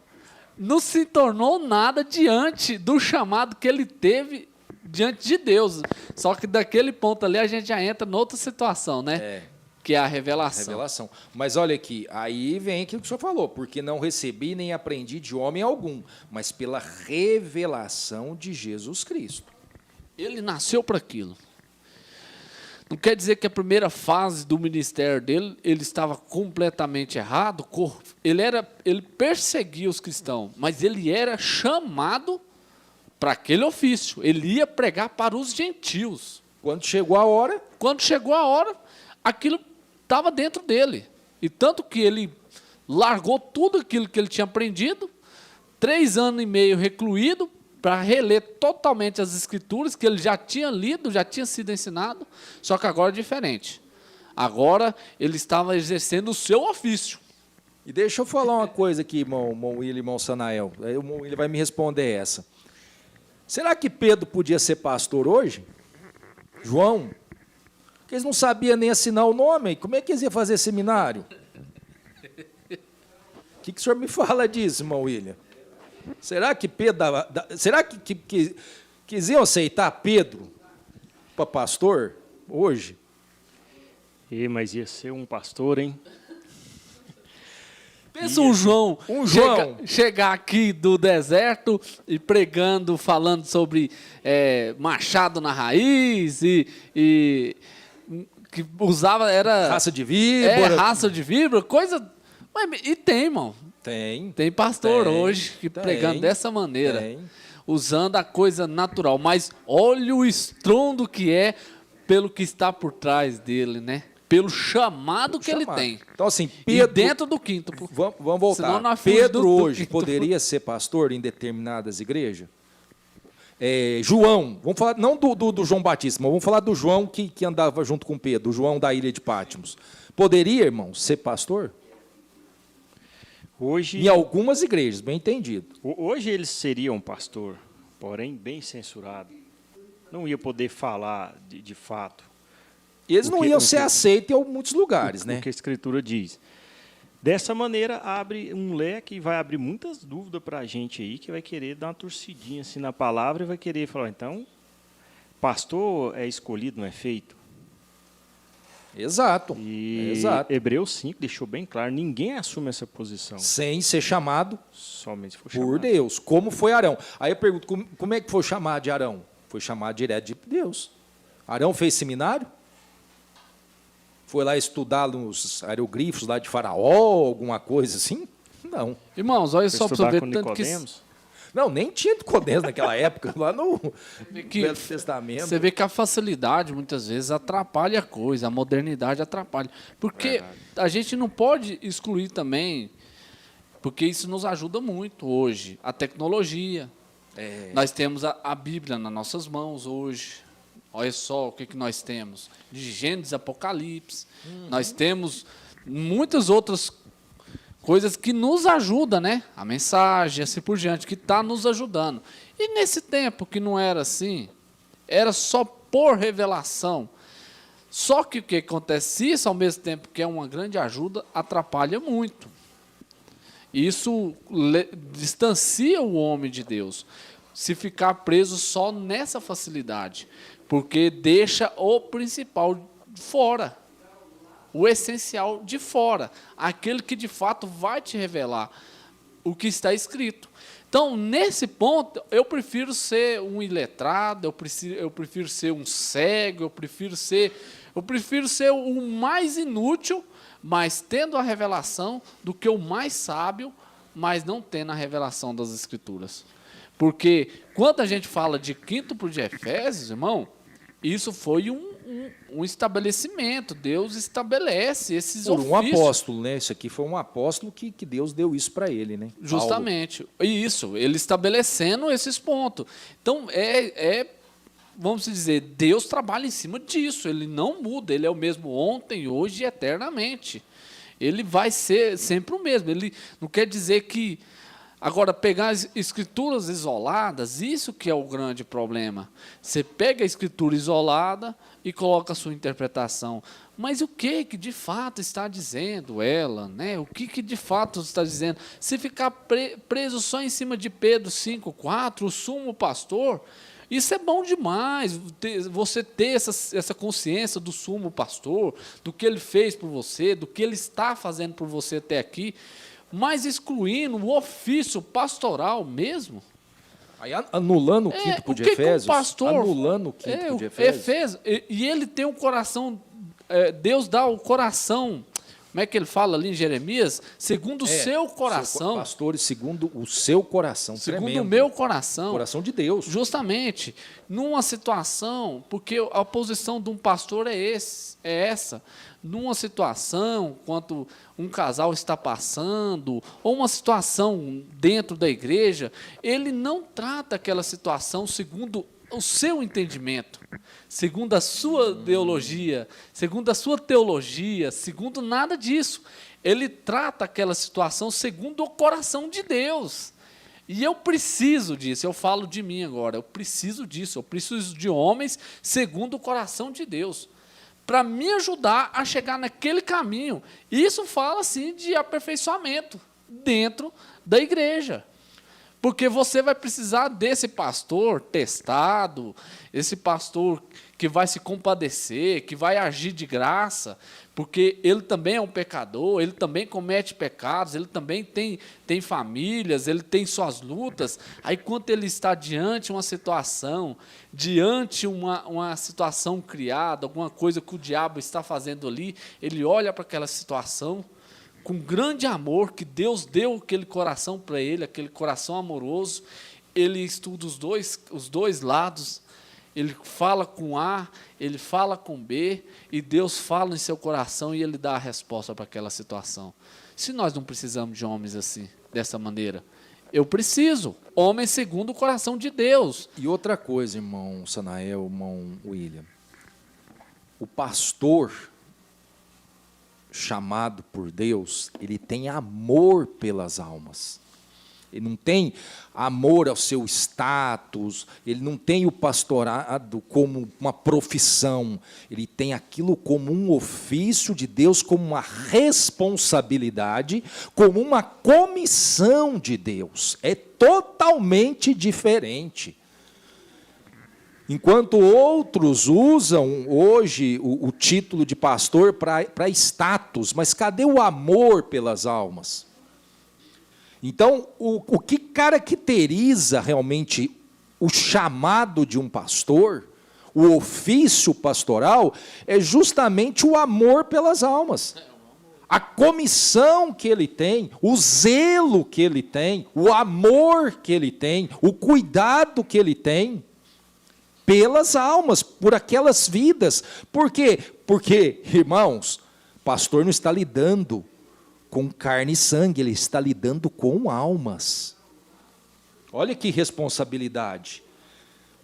[SPEAKER 3] não se tornou nada diante do chamado que ele teve diante de Deus. Só que daquele ponto ali a gente já entra noutra situação, né? que é a revelação.
[SPEAKER 1] Revelação. Mas olha aqui, aí vem aquilo que o senhor falou, porque não recebi nem aprendi de homem algum, mas pela revelação de Jesus Cristo.
[SPEAKER 3] Ele nasceu para aquilo. Não quer dizer que a primeira fase do ministério dele, ele estava completamente errado. Ele perseguia os cristãos, mas ele era chamado para aquele ofício. Ele ia pregar para os gentios.
[SPEAKER 1] Quando chegou a hora,
[SPEAKER 3] aquilo estava dentro dele. E tanto que ele largou tudo aquilo que ele tinha aprendido, 3 anos e meio recluído, para reler totalmente as escrituras que ele já tinha lido, já tinha sido ensinado, só que agora é diferente. Agora ele estava exercendo o seu ofício.
[SPEAKER 1] e deixa eu falar uma coisa aqui, irmão William e irmão Sanael, aí o irmão William vai me responder essa. Será que Pedro podia ser pastor hoje? João? Porque eles não sabiam nem assinar o nome, como é que eles iam fazer seminário? O que o senhor me fala disso, irmão William? Será que Pedro será que eles iam aceitar Pedro para pastor hoje?
[SPEAKER 2] Mas ia ser um pastor, hein?
[SPEAKER 3] Pensa um João, chegar aqui do deserto e pregando, falando sobre machado na raiz e que usava, era...
[SPEAKER 1] Raça de víbora.
[SPEAKER 3] Raça de víbora, coisa... E tem, irmão. Tem pastor hoje que pregando dessa maneira, usando a coisa natural. Mas olha o estrondo que é pelo que está por trás dele, né? Pelo chamado que ele tem.
[SPEAKER 1] Então, assim, Pedro...
[SPEAKER 3] E dentro do quíntuplo.
[SPEAKER 1] Vamos voltar. Pedro hoje poderia ser pastor em determinadas igrejas? João, vamos falar não do João Batista, mas vamos falar do João que andava junto com Pedro, o João da ilha de Pátimos. Poderia, irmão, ser pastor?
[SPEAKER 2] Hoje,
[SPEAKER 1] em algumas igrejas, bem entendido.
[SPEAKER 2] Hoje ele seria um pastor, porém bem censurado. Não ia poder falar de fato.
[SPEAKER 1] Eles não iam ser aceitos em muitos lugares, né?
[SPEAKER 2] O que a Escritura diz. Dessa maneira, abre um leque e vai abrir muitas dúvidas para a gente aí, que vai querer dar uma torcidinha assim na palavra e vai querer falar, então, pastor é escolhido, não é feito?
[SPEAKER 1] Exato. Exato.
[SPEAKER 2] Hebreus 5 deixou bem claro, ninguém assume essa posição.
[SPEAKER 1] Sem ser chamado
[SPEAKER 2] somente for chamado
[SPEAKER 1] por Deus, como foi Arão. Aí eu pergunto, como é que foi chamado de Arão? Foi chamado direto de Deus. Arão fez seminário? Foi lá estudar nos aerogrifos lá de Faraó, alguma coisa assim? Não.
[SPEAKER 3] Irmãos, olha só para você ver tanto que...
[SPEAKER 1] Não, nem tinha Nicodemos naquela época, lá no Velho Testamento.
[SPEAKER 3] Você vê que a facilidade, muitas vezes, atrapalha a coisa, a modernidade atrapalha. Porque a gente não pode excluir também, porque isso nos ajuda muito hoje, a tecnologia. Nós temos a Bíblia nas nossas mãos hoje. Olha só o que nós temos. De Gênesis, Apocalipse. Nós temos muitas outras coisas que nos ajudam, né? A mensagem, assim por diante, que está nos ajudando. E nesse tempo que não era assim, era só por revelação. Só que o que acontece, isso ao mesmo tempo que é uma grande ajuda, atrapalha muito. Isso distancia o homem de Deus. Se ficar preso só nessa facilidade. Porque deixa o principal fora. O essencial de fora, aquele que de fato vai te revelar o que está escrito. Então, nesse ponto, eu prefiro ser um iletrado, eu prefiro ser um cego, eu prefiro ser o mais inútil, mas tendo a revelação, do que o mais sábio, mas não tendo a revelação das Escrituras. Porque quando a gente fala de quíntuplo de Efésios, irmão, isso foi um estabelecimento. Deus estabelece esses ofícios.
[SPEAKER 1] Por um apóstolo, né? Isso aqui foi um apóstolo que Deus deu isso para ele, né?
[SPEAKER 3] Justamente. Isso, ele estabelecendo esses pontos. Então, vamos dizer, Deus trabalha em cima disso. Ele não muda. Ele é o mesmo ontem, hoje e eternamente. Ele vai ser sempre o mesmo. Ele não quer dizer que... Agora, pegar as escrituras isoladas, isso que é o grande problema. Você pega a escritura isolada e coloca a sua interpretação. Mas o que de fato está dizendo ela? Né? O que de fato está dizendo? Se ficar preso só em cima de Pedro 5,4, o sumo pastor, Isso é bom demais, você ter essa consciência do sumo pastor, do que ele fez por você, do que ele está fazendo por você até aqui, mas excluindo o ofício pastoral mesmo.
[SPEAKER 1] Aí anulando o quinto de Efésios, anulando o quinto de Efésios.
[SPEAKER 3] E ele tem um coração, Deus dá o coração, como é que ele fala ali em Jeremias? Segundo o seu coração.
[SPEAKER 1] Pastores, segundo o seu coração.
[SPEAKER 3] Segundo
[SPEAKER 1] tremendo.
[SPEAKER 3] o meu coração.
[SPEAKER 1] Coração de Deus.
[SPEAKER 3] Justamente, numa situação, porque a posição de um pastor é essa. Numa situação, quando um casal está passando, ou uma situação dentro da igreja, ele não trata aquela situação segundo o seu entendimento, segundo a sua ideologia, segundo a sua teologia, segundo nada disso. Ele trata aquela situação segundo o coração de Deus. E eu preciso disso, eu falo de mim agora, eu preciso disso, eu preciso de homens segundo o coração de Deus, para me ajudar a chegar naquele caminho. Isso fala, assim, de aperfeiçoamento dentro da igreja. Porque você vai precisar desse pastor testado, esse pastor que vai se compadecer, que vai agir de graça, porque ele também é um pecador, ele também comete pecados, ele também tem famílias, ele tem suas lutas. Aí, quando ele está diante uma situação, diante uma situação criada, alguma coisa que o diabo está fazendo ali, ele olha para aquela situação com grande amor, que Deus deu aquele coração para ele, aquele coração amoroso, ele estuda os dois lados, ele fala com A, ele fala com B, e Deus fala em seu coração e ele dá a resposta para aquela situação. Se nós não precisamos de homens assim, dessa maneira, eu preciso, homens segundo o coração de Deus.
[SPEAKER 1] E outra coisa, irmão Sanael, irmão William, o pastor chamado por Deus, ele tem amor pelas almas. Ele não tem amor ao seu status, ele não tem o pastorado como uma profissão, ele tem aquilo como um ofício de Deus, como uma responsabilidade, como uma comissão de Deus. É totalmente diferente. Enquanto outros usam hoje o título de pastor para status, mas cadê o amor pelas almas? Então, o que caracteriza realmente o chamado de um pastor, o ofício pastoral, é justamente o amor pelas almas. A comissão que ele tem, o zelo que ele tem, o amor que ele tem, o cuidado que ele tem pelas almas, por aquelas vidas. Por quê? Porque, irmãos, o pastor não está lidando com carne e sangue, ele está lidando com almas. Olha que responsabilidade.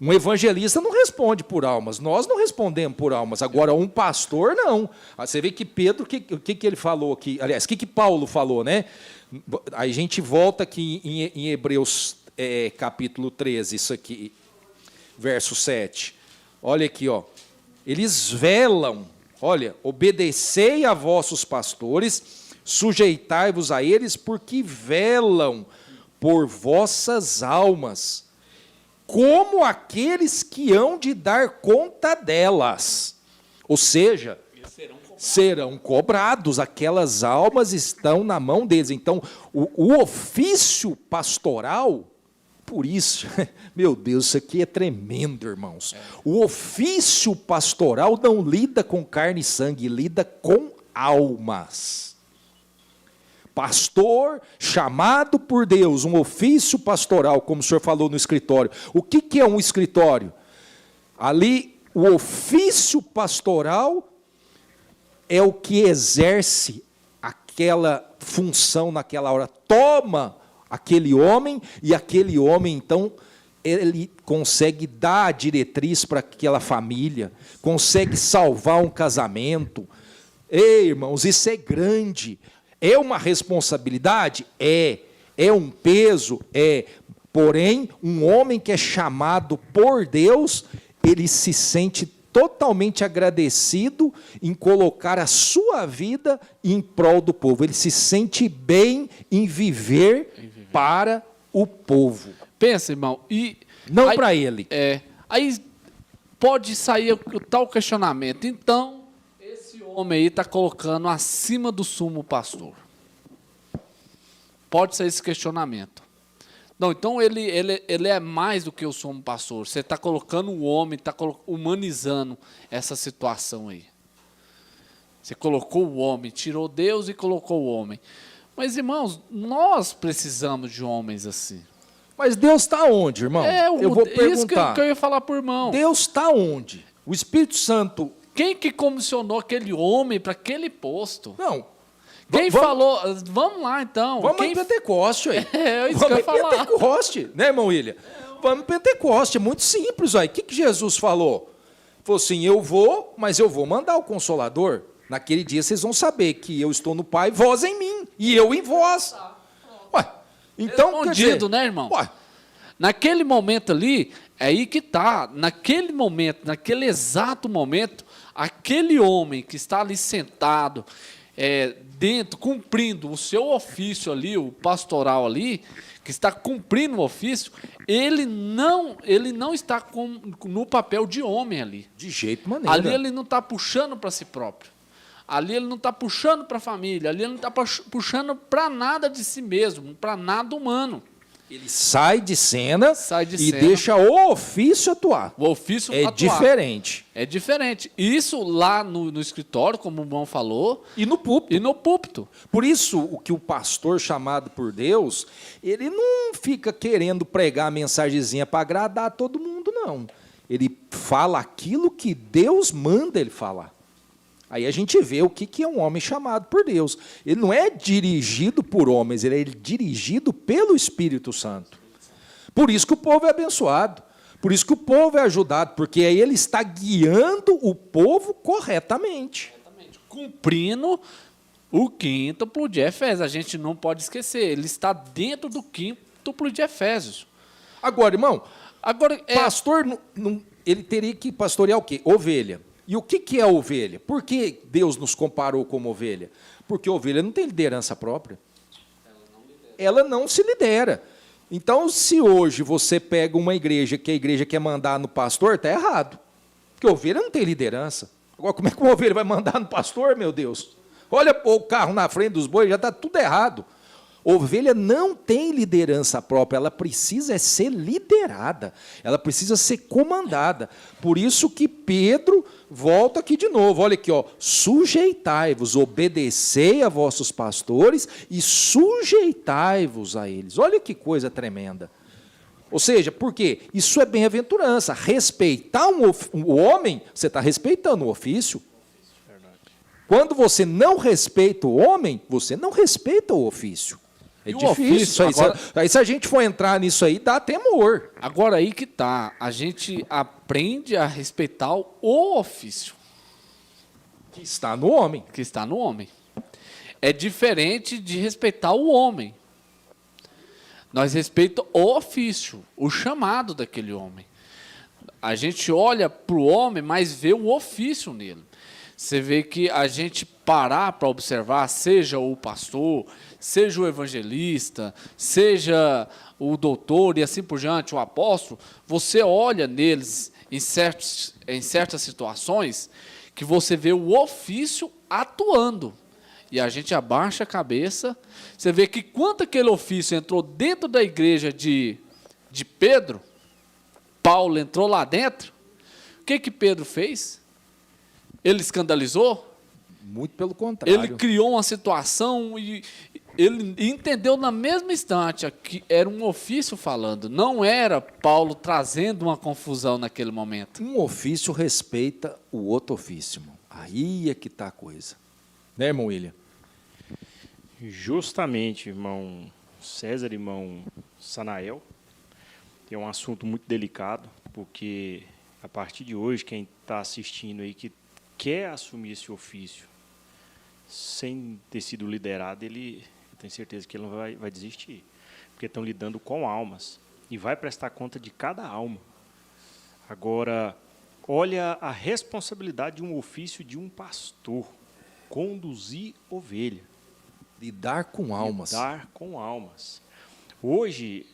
[SPEAKER 1] Um evangelista não responde por almas, nós não respondemos por almas. Agora, um pastor, não. Você vê que Pedro, o que ele falou aqui? Aliás, o que Paulo falou, né? Aí a gente volta aqui em Hebreus capítulo 13, isso aqui, verso 7. Olha aqui, ó. Eles velam, olha, obedecei a vossos pastores, sujeitai-vos a eles, porque velam por vossas almas, como aqueles que hão de dar conta delas. Ou seja, serão cobrados, aquelas almas estão na mão deles. Então, o ofício pastoral, por isso, meu Deus, isso aqui é tremendo, irmãos. O ofício pastoral não lida com carne e sangue, lida com almas. Pastor chamado por Deus, um ofício pastoral, como o senhor falou no escritório. O que é um escritório? Ali, o ofício pastoral é o que exerce aquela função naquela hora. Toma aquele homem, e aquele homem, então, ele consegue dar a diretriz para aquela família, consegue salvar um casamento. Ei, irmãos, isso é grande. É uma responsabilidade? É um peso? Porém, um homem que é chamado por Deus, ele se sente totalmente agradecido em colocar a sua vida em prol do povo. Ele se sente bem em viver para o povo.
[SPEAKER 3] Pensa, irmão,
[SPEAKER 1] não para ele.
[SPEAKER 3] Aí pode sair o tal questionamento. Então, esse homem aí está colocando acima do sumo pastor. Pode ser esse questionamento. Não, então ele é mais do que o sumo pastor. Você está colocando o homem, está humanizando essa situação aí. Você colocou o homem, tirou Deus e colocou o homem. Mas, irmãos, nós precisamos de homens assim.
[SPEAKER 1] Mas Deus está onde, irmão? Eu vou perguntar.
[SPEAKER 3] Isso que eu ia falar para o irmão.
[SPEAKER 1] Deus está onde? O Espírito Santo...
[SPEAKER 3] Quem que comissionou aquele homem para aquele posto?
[SPEAKER 1] Não.
[SPEAKER 3] Quem falou? Vamos lá, então.
[SPEAKER 1] Vamos em Pentecoste, aí.
[SPEAKER 3] É isso que eu ia falar.
[SPEAKER 1] Vamos em Pentecoste, né, irmão William? Vamos em Pentecoste, é muito simples, aí. O que Jesus falou? Falou assim, eu vou, mas eu vou mandar o Consolador. Naquele dia vocês vão saber que eu estou no Pai, vós em mim, e eu em vós. Ué, então,
[SPEAKER 3] Respondido, né, irmão?
[SPEAKER 1] Ué,
[SPEAKER 3] naquele momento ali, é aí que está. Naquele momento, naquele exato momento, aquele homem que está ali sentado, dentro, cumprindo o seu ofício ali, o pastoral ali, que está cumprindo o ofício, ele não está no papel de homem ali.
[SPEAKER 1] de jeito maneiro.
[SPEAKER 3] Ali ele não está puxando para si próprio. Ali ele não está puxando para a família. Ali ele não está puxando para nada de si mesmo, para nada humano.
[SPEAKER 1] Ele sai de cena e
[SPEAKER 3] cena.
[SPEAKER 1] deixa o ofício atuar.
[SPEAKER 3] O ofício
[SPEAKER 1] É
[SPEAKER 3] atuar.
[SPEAKER 1] diferente.
[SPEAKER 3] É diferente. Isso lá no escritório, como o irmão falou,
[SPEAKER 1] E no púlpito.
[SPEAKER 3] e no púlpito.
[SPEAKER 1] Por isso, o que o pastor chamado por Deus, ele não fica querendo pregar a mensagenzinha para agradar todo mundo, não. Ele fala aquilo que Deus manda ele falar. Aí a gente vê o que é um homem chamado por Deus. Ele não é dirigido por homens, ele é dirigido pelo Espírito Santo. Por isso que o povo é abençoado. Por isso que o povo é ajudado, porque aí ele está guiando o povo corretamente.
[SPEAKER 3] Cumprindo o quíntuplo de Efésios. A gente não pode esquecer. Ele está dentro do quíntuplo de Efésios.
[SPEAKER 1] Agora, irmão,
[SPEAKER 3] Agora,
[SPEAKER 1] pastor, ele teria que pastorear o quê? Ovelha. E o que é ovelha? Por que Deus nos comparou como ovelha? Porque ovelha não tem liderança própria. Ela não se lidera. Então, se hoje você pega uma igreja que a igreja quer mandar no pastor, está errado. Porque ovelha não tem liderança. Agora, como é que uma ovelha vai mandar no pastor, meu Deus? Olha o carro na frente dos bois, já está tudo errado. Ovelha não tem liderança própria, ela precisa ser liderada, ela precisa ser comandada. Por isso que Pedro volta aqui de novo, olha aqui, ó, sujeitai-vos, obedecei a vossos pastores e sujeitai-vos a eles. Olha que coisa tremenda. Ou seja, por quê? Isso é bem-aventurança. Respeitar o homem, você está respeitando o ofício. Quando você não respeita o homem, você não respeita o ofício. É difícil. Aí, se a gente for entrar nisso aí, dá temor.
[SPEAKER 3] Agora aí que tá. A gente aprende a respeitar o ofício
[SPEAKER 1] Que está no homem.
[SPEAKER 3] que está no homem. É diferente de respeitar o homem. Nós respeitamos o ofício, o chamado daquele homem. A gente olha para o homem, mas vê o ofício nele. Você vê que a gente parar para observar, seja o pastor, seja o evangelista, seja o doutor e assim por diante, o apóstolo, você olha neles em certas situações que você vê o ofício atuando. E a gente abaixa a cabeça, você vê que quando aquele ofício entrou dentro da igreja de Pedro, Paulo entrou lá dentro, o que Pedro fez? Ele escandalizou?
[SPEAKER 1] Muito pelo contrário.
[SPEAKER 3] Ele criou uma situação e ele entendeu na mesma instante que era um ofício falando, não era Paulo trazendo uma confusão naquele momento.
[SPEAKER 1] Um ofício respeita o outro ofício, irmão. Aí é que está a coisa. Né, irmão William?
[SPEAKER 2] Justamente, irmão César, irmão Sanael, é um assunto muito delicado, porque a partir de hoje, quem está assistindo aí que quer assumir esse ofício sem ter sido liderado, eu tenho certeza que ele não vai desistir, porque estão lidando com almas e vai prestar conta de cada alma. Agora, olha a responsabilidade de um ofício de um pastor, conduzir ovelha.
[SPEAKER 1] Lidar com almas.
[SPEAKER 2] Lidar com almas. Hoje,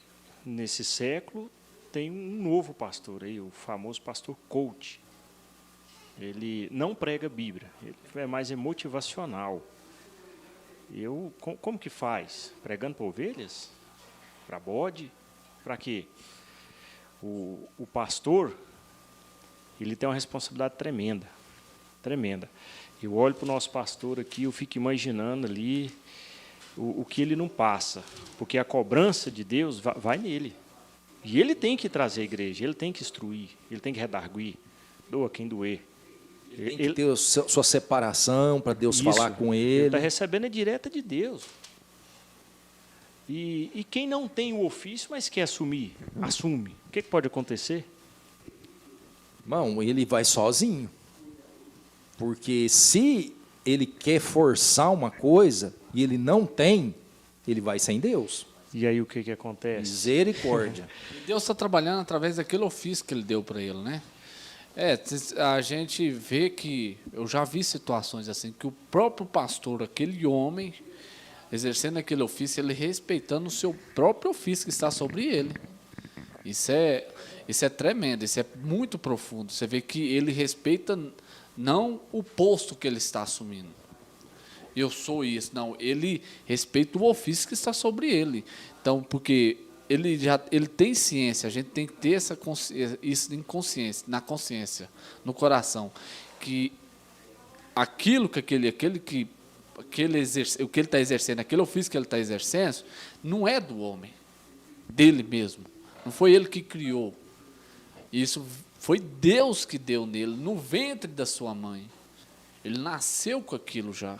[SPEAKER 2] nesse século, tem um novo pastor aí, o famoso pastor coach. Ele não prega Bíblia, ele é mais motivacional. Como que faz? Pregando para ovelhas? Para bode? Para quê? O pastor, ele tem uma responsabilidade tremenda, tremenda. Eu olho para o nosso pastor aqui, eu fico imaginando ali o que ele não passa, porque a cobrança de Deus vai nele. E ele tem que trazer a igreja, ele tem que instruir, ele tem que redarguir, doa quem doer.
[SPEAKER 1] Ele tem que ter sua separação para Deus falar com
[SPEAKER 2] ele
[SPEAKER 1] ele.
[SPEAKER 2] Está recebendo a direta de Deus. E quem não tem o ofício, mas quer assumir, assume. O que pode acontecer?
[SPEAKER 1] Irmão, ele vai sozinho. Porque se ele quer forçar uma coisa e ele não tem, ele vai sem Deus.
[SPEAKER 2] E aí o que acontece?
[SPEAKER 1] Misericórdia.
[SPEAKER 3] Deus está trabalhando através daquele ofício que ele deu para ele, né? A gente vê que, eu já vi situações assim, que o próprio pastor, aquele homem, exercendo aquele ofício, ele respeitando o seu próprio ofício que está sobre ele. Isso é tremendo, isso é muito profundo. Você vê que ele respeita não o posto que ele está assumindo. Eu sou isso. Não, ele respeita o ofício que está sobre ele. Então, porque ele tem ciência, a gente tem que ter isso em consciência, na consciência, no coração, que aquilo que o que ele está exercendo, aquele ofício que ele está exercendo, não é do homem, dele mesmo. Não foi ele que criou. Isso foi Deus que deu nele, no ventre da sua mãe. Ele nasceu com aquilo já.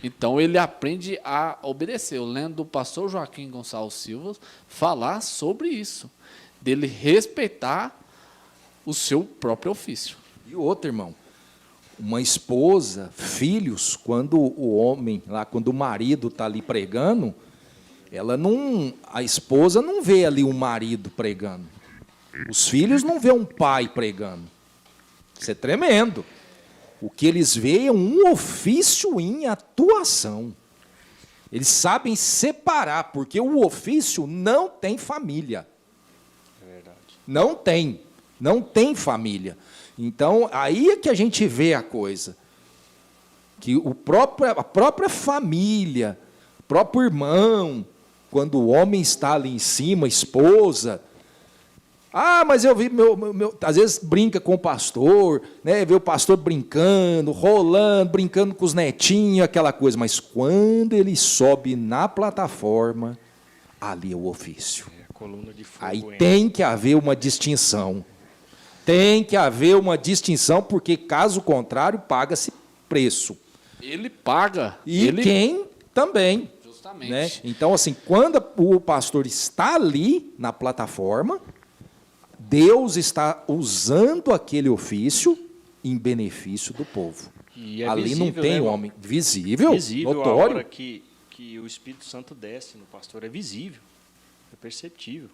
[SPEAKER 3] Então, ele aprende a obedecer. Eu lembro do pastor Joaquim Gonçalves Silva falar sobre isso, dele respeitar o seu próprio ofício.
[SPEAKER 1] E outro, irmão, uma esposa, filhos, quando quando o marido está ali pregando, a esposa não vê ali um marido pregando. Os filhos não vê um pai pregando. Isso é tremendo. O que eles veem é um ofício em atuação. Eles sabem separar, porque o ofício não tem família.
[SPEAKER 2] É verdade.
[SPEAKER 1] Não tem família. Então, aí é que a gente vê a coisa. Que a própria família, o próprio irmão, quando o homem está ali em cima, a esposa... mas eu vi, às vezes brinca com o pastor, né? Vê o pastor brincando, rolando, brincando com os netinhos, aquela coisa. Mas quando ele sobe na plataforma, ali é o ofício.
[SPEAKER 2] A coluna de fogo.
[SPEAKER 1] Aí tem que haver uma distinção. Tem que haver uma distinção, porque caso contrário, paga-se preço.
[SPEAKER 3] Ele paga.
[SPEAKER 1] E quem também.
[SPEAKER 3] Justamente.
[SPEAKER 1] Né? Então, assim, quando o pastor está ali na plataforma, Deus está usando aquele ofício em benefício do povo.
[SPEAKER 2] E
[SPEAKER 1] ali
[SPEAKER 2] visível,
[SPEAKER 1] não tem
[SPEAKER 2] né,
[SPEAKER 1] homem. Visível, notório.
[SPEAKER 2] A hora que o Espírito Santo desce no pastor, é visível, é perceptível.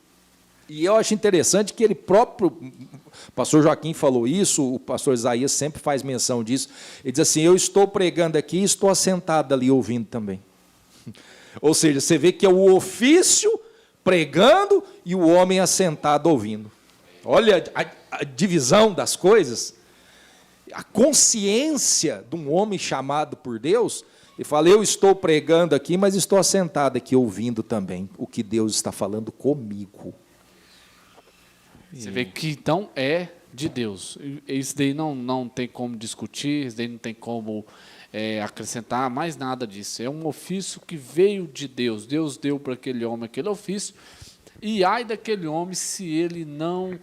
[SPEAKER 1] E eu acho interessante que ele próprio, o pastor Joaquim falou isso, o pastor Isaías sempre faz menção disso. Ele diz assim: eu estou pregando aqui e estou assentado ali ouvindo também. Ou seja, você vê que é o ofício pregando e o homem assentado ouvindo. Olha a divisão das coisas, a consciência de um homem chamado por Deus. Ele fala: eu estou pregando aqui, mas estou assentado aqui ouvindo também o que Deus está falando comigo.
[SPEAKER 3] Você vê que então é de Deus. Isso daí não tem como discutir, isso daí não tem como acrescentar mais nada disso. É um ofício que veio de Deus. Deus deu para aquele homem aquele ofício. E ai daquele homem se ele não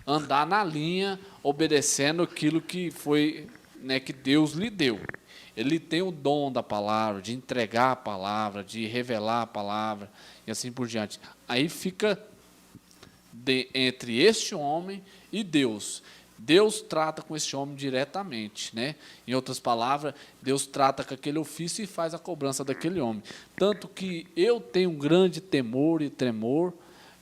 [SPEAKER 3] andar na linha, obedecendo aquilo que foi, né, que Deus lhe deu. Ele tem o dom da palavra, de entregar a palavra, de revelar a palavra, e assim por diante. Aí fica entre este homem e Deus. Deus trata com esse homem diretamente, né? Em outras palavras, Deus trata com aquele ofício e faz a cobrança daquele homem. Tanto que eu tenho um grande temor e tremor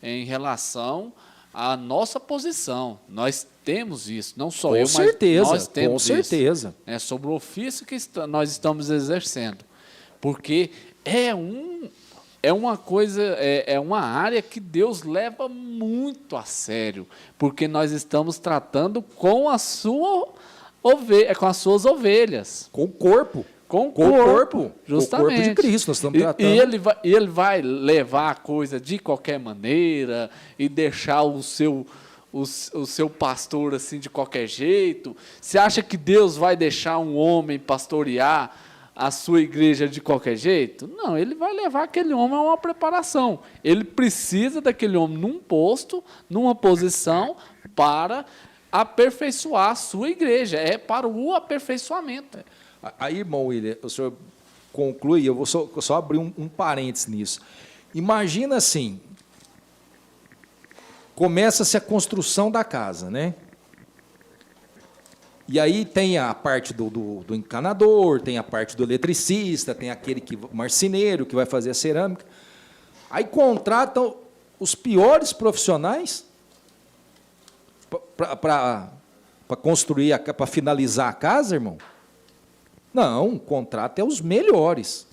[SPEAKER 3] em relação à nossa posição. Nós temos isso, não só eu, mas nós temos isso. Com certeza. Sobre o ofício que nós estamos exercendo. Porque é é uma coisa, é uma área que Deus leva muito a sério, porque nós estamos tratando com com as suas ovelhas.
[SPEAKER 1] Com o corpo.
[SPEAKER 3] Com o
[SPEAKER 1] corpo.
[SPEAKER 3] Justamente.
[SPEAKER 1] Com o corpo de Cristo, nós estamos tratando.
[SPEAKER 3] E ele vai levar a coisa de qualquer maneira e deixar o seu pastor assim de qualquer jeito? Você acha que Deus vai deixar um homem pastorear a sua igreja de qualquer jeito? Não, ele vai levar aquele homem a uma preparação. Ele precisa daquele homem num posto, numa posição, para aperfeiçoar a sua igreja. É para o aperfeiçoamento.
[SPEAKER 1] Aí, irmão William, o senhor conclui, eu vou só abrir um parênteses nisso. Imagina assim, começa-se a construção da casa, né? E aí tem a parte do encanador, tem a parte do eletricista, tem aquele marceneiro que vai fazer a cerâmica. Aí contratam os piores profissionais para construir, para finalizar a casa, irmão? Não, contrata os melhores.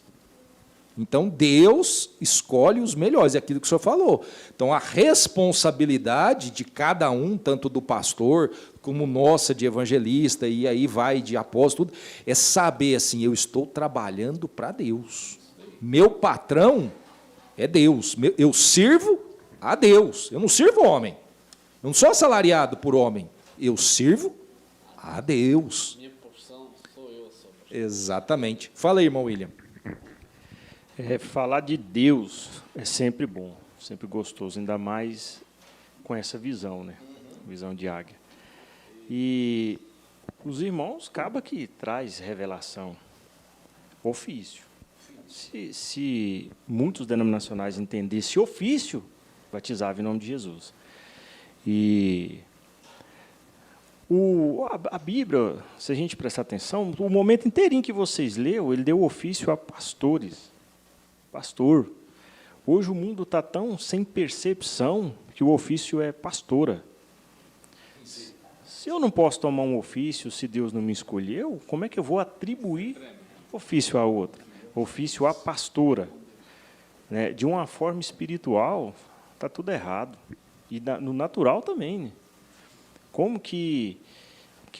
[SPEAKER 1] Então, Deus escolhe os melhores, é aquilo que o senhor falou. Então, a responsabilidade de cada um, tanto do pastor, como nossa de evangelista, e aí vai de apóstolo, tudo, é saber assim, eu estou trabalhando para Deus. Meu patrão é Deus. Eu sirvo a Deus. Eu não sirvo homem. Eu não sou assalariado por homem. Eu sirvo a Deus.
[SPEAKER 3] Minha porção sou eu.
[SPEAKER 1] Exatamente. Fala aí, irmão William.
[SPEAKER 2] Falar de Deus é sempre bom, sempre gostoso, ainda mais com essa visão, né? Visão de águia. E os irmãos, acaba que traz revelação, ofício. Se muitos denominacionais entendessem ofício, batizava em nome de Jesus. E a Bíblia, se a gente prestar atenção, o momento inteirinho que vocês leu, ele deu ofício a pastores. Pastor. Hoje o mundo está tão sem percepção que o ofício é pastora. Se eu não posso tomar um ofício, se Deus não me escolheu, como é que eu vou atribuir ofício a outra? Ofício a pastora. Né? De uma forma espiritual, está tudo errado. E no natural também. Né? Como que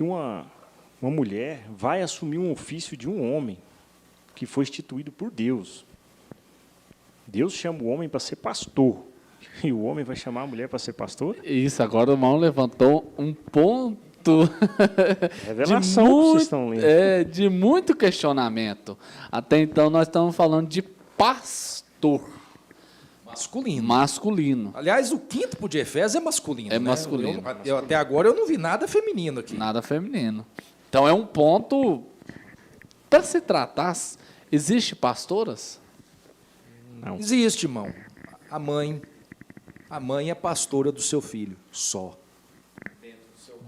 [SPEAKER 2] uma mulher vai assumir um ofício de um homem que foi instituído por Deus? Deus chama o homem para ser pastor. E o homem vai chamar a mulher para ser pastor?
[SPEAKER 3] Isso, agora o irmão levantou um ponto
[SPEAKER 2] revelação que vocês estão lendo.
[SPEAKER 3] De muito questionamento. Até então nós estamos falando de pastor. Masculino.
[SPEAKER 1] Aliás, o quinto de Efésios é masculino.
[SPEAKER 3] É
[SPEAKER 1] né?
[SPEAKER 3] masculino.
[SPEAKER 1] Até agora eu não vi nada feminino aqui.
[SPEAKER 3] Nada feminino. Então é um ponto para se tratar. Existe pastoras?
[SPEAKER 2] Não.
[SPEAKER 1] Existe, irmão. A mãe é pastora do seu filho, só.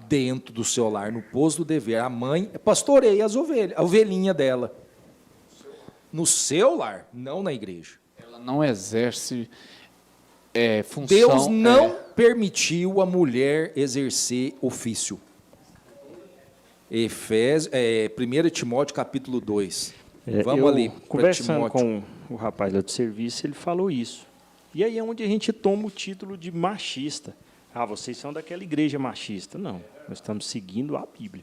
[SPEAKER 1] Dentro do seu lar, no pouso do dever. A mãe pastoreia as ovelhas, a ovelhinha dela. No seu lar, não na igreja.
[SPEAKER 3] Ela não exerce função.
[SPEAKER 1] Deus não permitiu a mulher exercer ofício. 1 Timóteo capítulo 2. Vamos ali.
[SPEAKER 2] Conversando com o rapaz lá do serviço, ele falou isso. E aí é onde a gente toma o título de machista. Ah, vocês são daquela igreja machista. Não, nós estamos seguindo a Bíblia.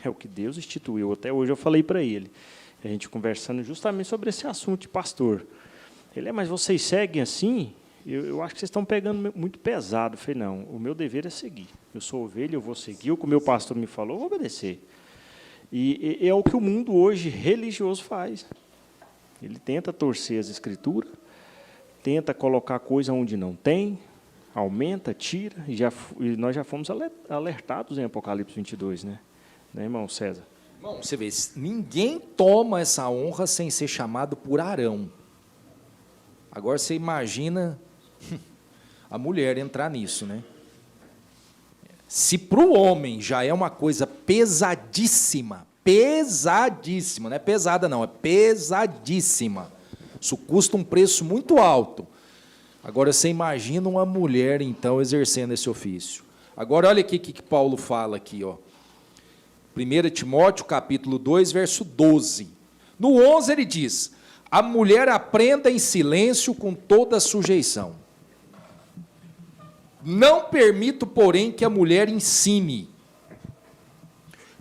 [SPEAKER 2] É o que Deus instituiu. Até hoje eu falei para ele. A gente conversando justamente sobre esse assunto de pastor. Ele, mas vocês seguem assim? Eu acho que vocês estão pegando muito pesado. Eu falei, não, o meu dever é seguir. Eu sou ovelha, eu vou seguir. O que o meu pastor me falou, eu vou obedecer. E é o que o mundo hoje religioso faz. Ele tenta torcer as escrituras, tenta colocar coisa onde não tem, aumenta, tira, e nós já fomos alertados em Apocalipse 22, né, irmão César?
[SPEAKER 1] Bom, você vê, ninguém toma essa honra sem ser chamado por Arão. Agora você imagina a mulher entrar nisso, né? Se para o homem já é uma coisa pesadíssima, não é pesada não, é pesadíssima. Isso custa um preço muito alto. Agora você imagina uma mulher, então, exercendo esse ofício. Agora olha aqui o que Paulo fala aqui, ó. 1 Timóteo, capítulo 2, verso 12. No 11 ele diz, a mulher aprenda em silêncio com toda sujeição. Não permito, porém, que a mulher ensine,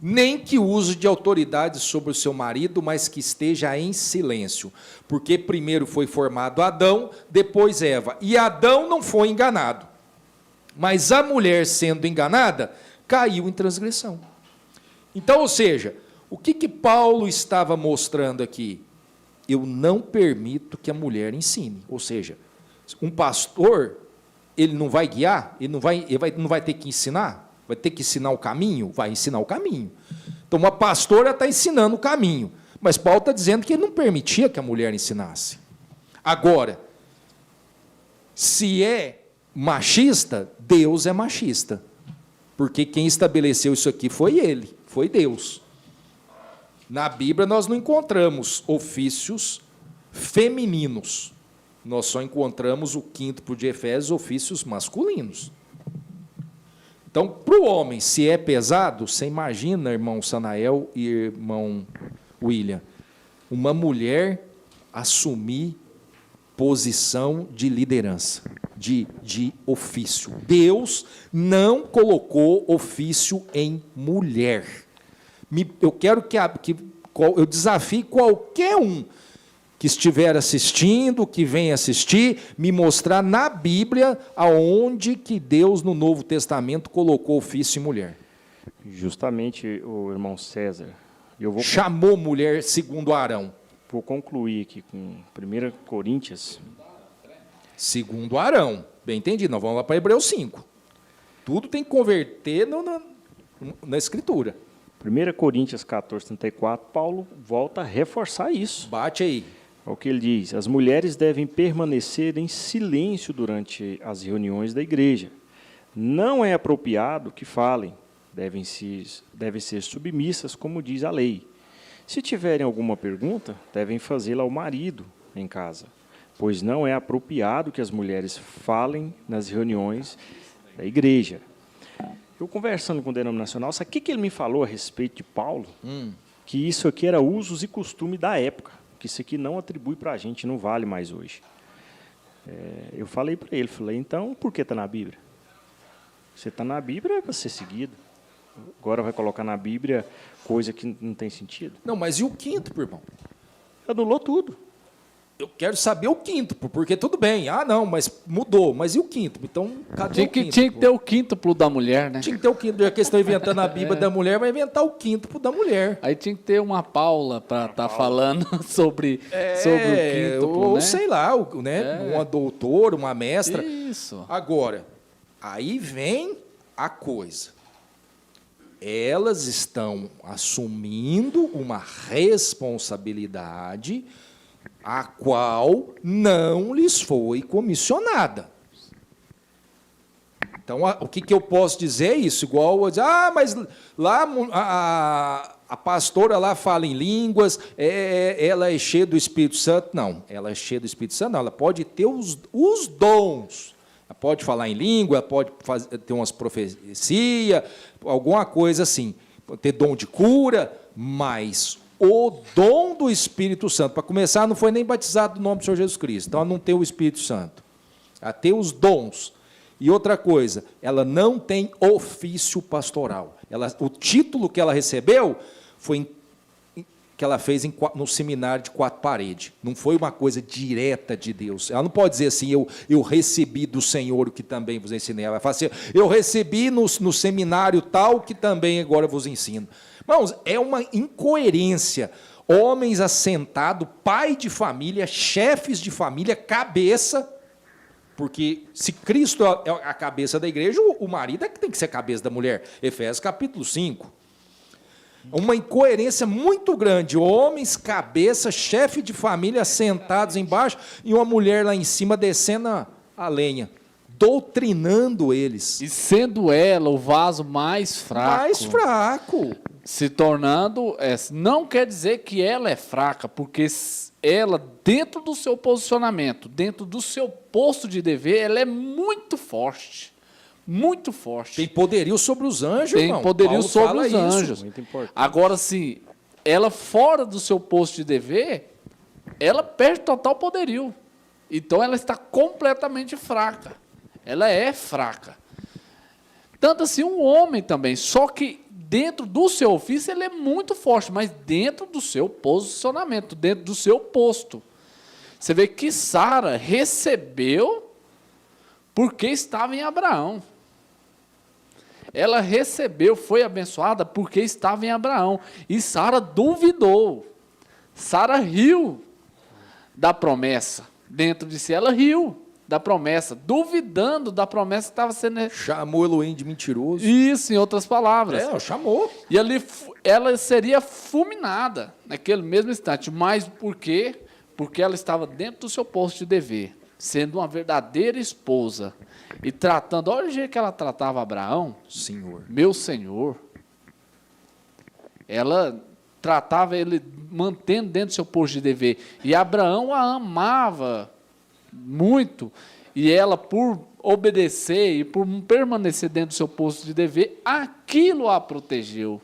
[SPEAKER 1] nem que use de autoridade sobre o seu marido, mas que esteja em silêncio. Porque primeiro foi formado Adão, depois Eva. E Adão não foi enganado. Mas a mulher, sendo enganada, caiu em transgressão. Então, ou seja, o que Paulo estava mostrando aqui? Eu não permito que a mulher ensine. Ou seja, um pastor, ele não vai guiar? Ele não vai ter que ensinar? Vai ter que ensinar o caminho? Vai ensinar o caminho. Então, uma pastora está ensinando o caminho. Mas Paulo está dizendo que ele não permitia que a mulher ensinasse. Agora, se é machista, Deus é machista. Porque quem estabeleceu isso aqui foi ele, foi Deus. Na Bíblia nós não encontramos ofícios femininos. Nós só encontramos o quíntuple de Efésios, ofícios masculinos. Então, para o homem, se é pesado, você imagina, irmão Sanael e irmão William, uma mulher assumir posição de liderança, de ofício. Deus não colocou ofício em mulher. Eu quero que eu desafie qualquer um que estiver assistindo, que venha assistir, me mostrar na Bíblia aonde que Deus, no Novo Testamento, colocou ofício em mulher.
[SPEAKER 2] Justamente, o irmão César,
[SPEAKER 1] chamou mulher segundo Arão.
[SPEAKER 2] Vou concluir aqui com 1 Coríntios.
[SPEAKER 1] Segundo Arão. Bem entendido, nós vamos lá para Hebreus 5. Tudo tem que converter na Escritura.
[SPEAKER 2] 1 Coríntios 14, 34, Paulo volta a reforçar isso.
[SPEAKER 1] Bate aí.
[SPEAKER 2] É o que ele diz: as mulheres devem permanecer em silêncio durante as reuniões da igreja. Não é apropriado que falem, devem ser submissas, como diz a lei. Se tiverem alguma pergunta, devem fazê-la ao marido em casa, pois não é apropriado que as mulheres falem nas reuniões da igreja. Eu conversando com o denominacional, sabe o que ele me falou a respeito de Paulo? Que isso aqui era usos e costume da época, que isso aqui não atribui para a gente, não vale mais hoje. Eu falei para ele, então, por que está na Bíblia? Você está na Bíblia é para ser seguido. Agora vai colocar na Bíblia coisa que não tem sentido?
[SPEAKER 1] Não, mas e o quinto, irmão?
[SPEAKER 2] Anulou tudo.
[SPEAKER 1] Eu quero saber o quíntuplo, porque tudo bem. Ah, não, mas mudou. Mas e o quíntuplo? Então, cadê o quíntuplo?
[SPEAKER 3] Tinha que ter o quíntuplo da mulher, né?
[SPEAKER 1] Tinha que ter o quíntuplo. Já que eles estão inventando a Bíblia da mulher, vai inventar o quíntuplo da mulher.
[SPEAKER 3] Aí tinha que ter uma Paula para estar falando sobre o quíntuplo,
[SPEAKER 1] ou
[SPEAKER 3] né?
[SPEAKER 1] sei lá, uma doutora, uma mestra.
[SPEAKER 3] Isso.
[SPEAKER 1] Agora, aí vem a coisa. Elas estão assumindo uma responsabilidade a qual não lhes foi comissionada. Então, o que eu posso dizer é isso, igual eu dizer, mas lá a pastora lá fala em línguas, ela é cheia do Espírito Santo. Não, ela é cheia do Espírito Santo, não, ela pode ter os dons. Ela pode falar em língua, pode ter umas profecias, alguma coisa assim, pode ter dom de cura, mas o dom do Espírito Santo, para começar, não foi nem batizado no nome do Senhor Jesus Cristo, então ela não tem o Espírito Santo, ela tem os dons. E outra coisa, ela não tem ofício pastoral. O título que ela recebeu foi que ela fez no seminário de 4 paredes. Não foi uma coisa direta de Deus. Ela não pode dizer assim, eu recebi do Senhor o que também vos ensinei. Ela vai falar assim, eu recebi no seminário tal que também agora vos ensino. Irmãos, é uma incoerência. Homens assentados, pai de família, chefes de família, cabeça, porque se Cristo é a cabeça da igreja, o marido é que tem que ser a cabeça da mulher. Efésios capítulo 5. Uma incoerência muito grande. Homens, cabeça, chefe de família sentados embaixo e uma mulher lá em cima descendo a lenha, doutrinando eles.
[SPEAKER 3] E sendo ela o vaso mais fraco.
[SPEAKER 1] Mais fraco.
[SPEAKER 3] Se tornando... não quer dizer que ela é fraca, porque ela, dentro do seu posicionamento, dentro do seu posto de dever, ela é muito forte. Muito forte.
[SPEAKER 1] Tem poderio sobre os anjos,
[SPEAKER 3] irmão. Tem poderio sobre os anjos.
[SPEAKER 2] Muito importante.
[SPEAKER 3] Agora, sim, ela fora do seu posto de dever, ela perde total poderio. Então ela está completamente fraca. Ela é fraca. Tanto assim um homem também, só que dentro do seu ofício ele é muito forte, mas dentro do seu posicionamento, dentro do seu posto. Você vê que Sara recebeu porque estava em Abraão. Ela recebeu, foi abençoada porque estava em Abraão. E Sara duvidou. Sara riu da promessa. Dentro de si, ela riu da promessa, duvidando da promessa que estava sendo...
[SPEAKER 1] Chamou Elohim de mentiroso.
[SPEAKER 3] Isso, em outras palavras.
[SPEAKER 1] Chamou.
[SPEAKER 3] E ali ela seria fulminada naquele mesmo instante. Mas por quê? Porque ela estava dentro do seu posto de dever, sendo uma verdadeira esposa. E tratando, olha o jeito que ela tratava Abraão.
[SPEAKER 1] Senhor.
[SPEAKER 3] Meu Senhor. Ela tratava ele mantendo dentro do seu posto de dever. E Abraão a amava muito. E ela, por obedecer e por permanecer dentro do seu posto de dever, aquilo a protegeu.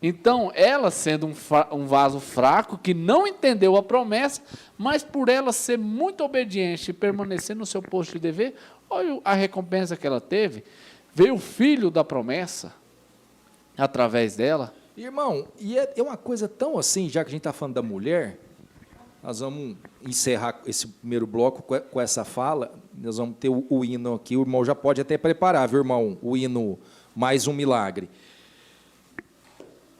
[SPEAKER 3] Então, ela sendo um vaso fraco, que não entendeu a promessa, mas por ela ser muito obediente e permanecer no seu posto de dever, olha a recompensa que ela teve. Veio o filho da promessa, através dela.
[SPEAKER 1] Irmão, e é uma coisa tão assim, já que a gente está falando da mulher, nós vamos encerrar esse primeiro bloco com essa fala, nós vamos ter o hino aqui, o irmão já pode até preparar, viu, irmão? O hino Mais um Milagre.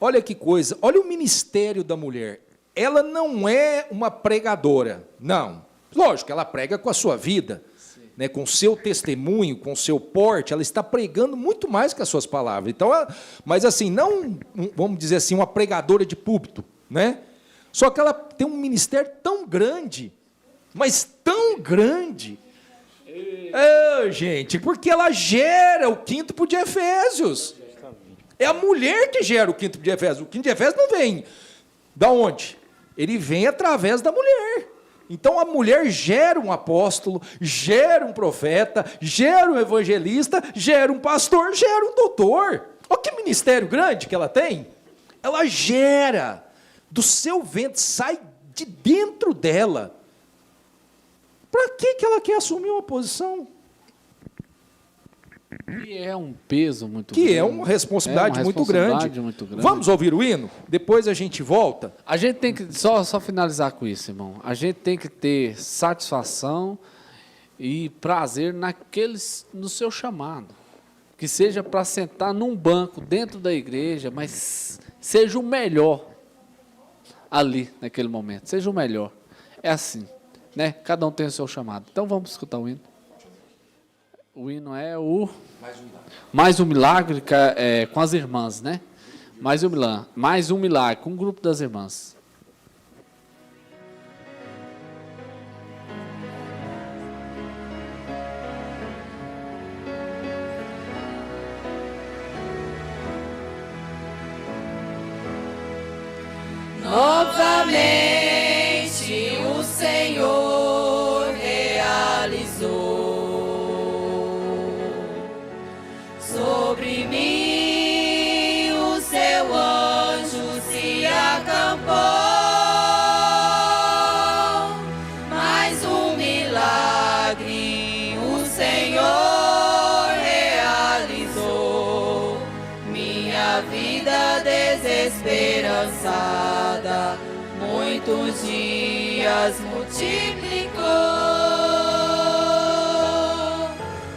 [SPEAKER 1] Olha que coisa, olha o ministério da mulher. Ela não é uma pregadora, não. Lógico, ela prega com a sua vida, né, com o seu testemunho, com o seu porte, ela está pregando muito mais que as suas palavras. Então, mas assim, não, vamos dizer assim, uma pregadora de púlpito, né? Só que ela tem um ministério tão grande, mas tão grande. Gente, porque ela gera o quíntuple de Efésios. É a mulher que gera o quinto de Efésios. O quinto de Efésios não vem da onde? Ele vem através da mulher. Então a mulher gera um apóstolo, gera um profeta, gera um evangelista, gera um pastor, gera um doutor. Olha que ministério grande que ela tem. Ela gera do seu ventre, sai de dentro dela. Para que ela quer assumir uma posição?
[SPEAKER 3] Que é um peso muito grande.
[SPEAKER 1] Que é uma responsabilidade, muito grande. Vamos ouvir o hino? Depois a gente volta.
[SPEAKER 3] A gente tem que, só finalizar com isso, irmão. A gente tem que ter satisfação e prazer no seu chamado. Que seja para sentar num banco dentro da igreja, mas seja o melhor ali, naquele momento. Seja o melhor. É assim, né? Cada um tem o seu chamado. Então vamos escutar o hino. O hino é o Mais um Milagre com as irmãs, né? Mais um milagre com o grupo das irmãs.
[SPEAKER 4] Novamente o Senhor realizou sobre mim, o seu anjo se acampou. Mais um milagre o Senhor realizou. Minha vida desesperançada, muitos dias multiplicou.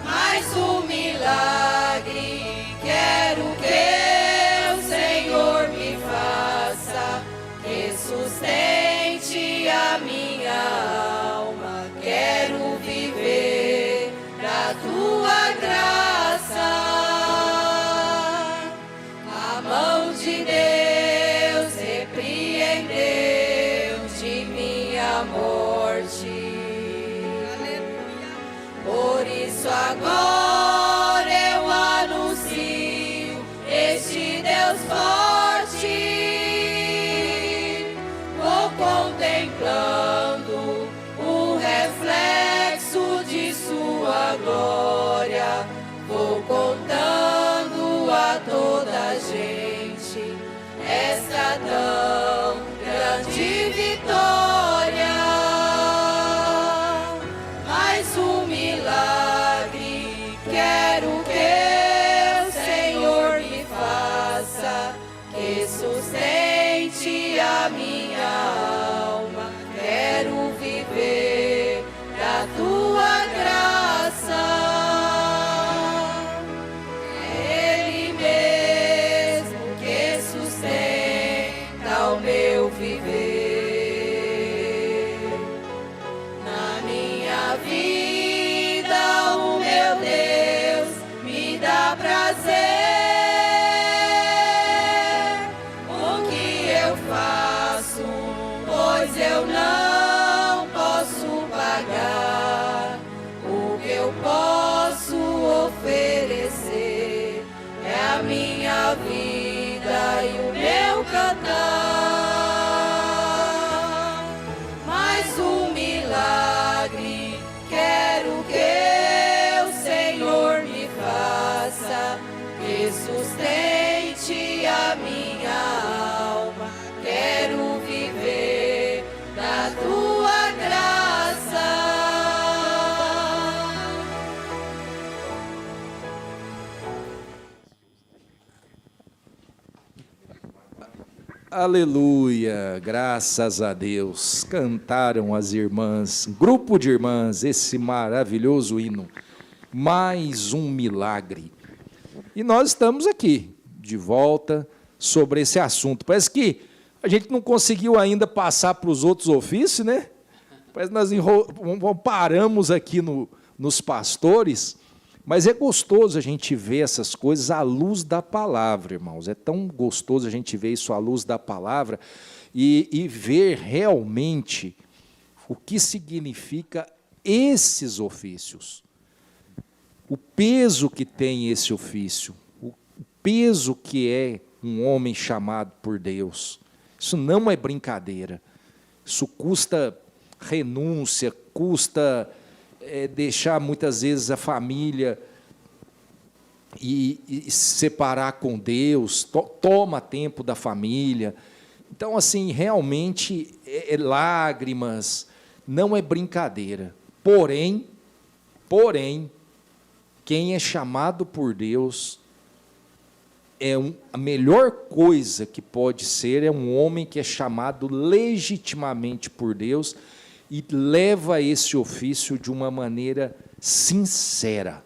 [SPEAKER 4] Mais um milagre quero que o Senhor me faça, que sustente a minha alma. Quero viver da tua graça. A mão de Deus repreendeu de minha morte. Por isso agora eu anuncio este Deus forte. Vou contemplando o reflexo de sua glória. Vou contando a toda a gente esta tão grande vitória. minha vida e o meu cantar. Mais um milagre quero que o Senhor me faça, que sustente a minha alma. Quero viver da tua graça.
[SPEAKER 1] Aleluia, graças a Deus. Cantaram as irmãs, grupo de irmãs, esse maravilhoso hino. Mais um milagre. E nós estamos aqui, de volta, sobre esse assunto. Parece que a gente não conseguiu ainda passar para os outros ofícios, né? Parece que nós paramos aqui nos pastores, mas é gostoso a gente ver essas coisas à luz da palavra, irmãos. É tão gostoso a gente ver isso à luz da palavra e ver realmente o que significa esses ofícios. O peso que tem esse ofício, o peso que é um homem chamado por Deus. Isso não é brincadeira. Isso custa renúncia, custa deixar muitas vezes a família e separar com Deus, toma tempo da família. Então, assim, realmente lágrimas, não é brincadeira. Porém, quem é chamado por Deus, a melhor coisa que pode ser é um homem que é chamado legitimamente por Deus e leva esse ofício de uma maneira sincera.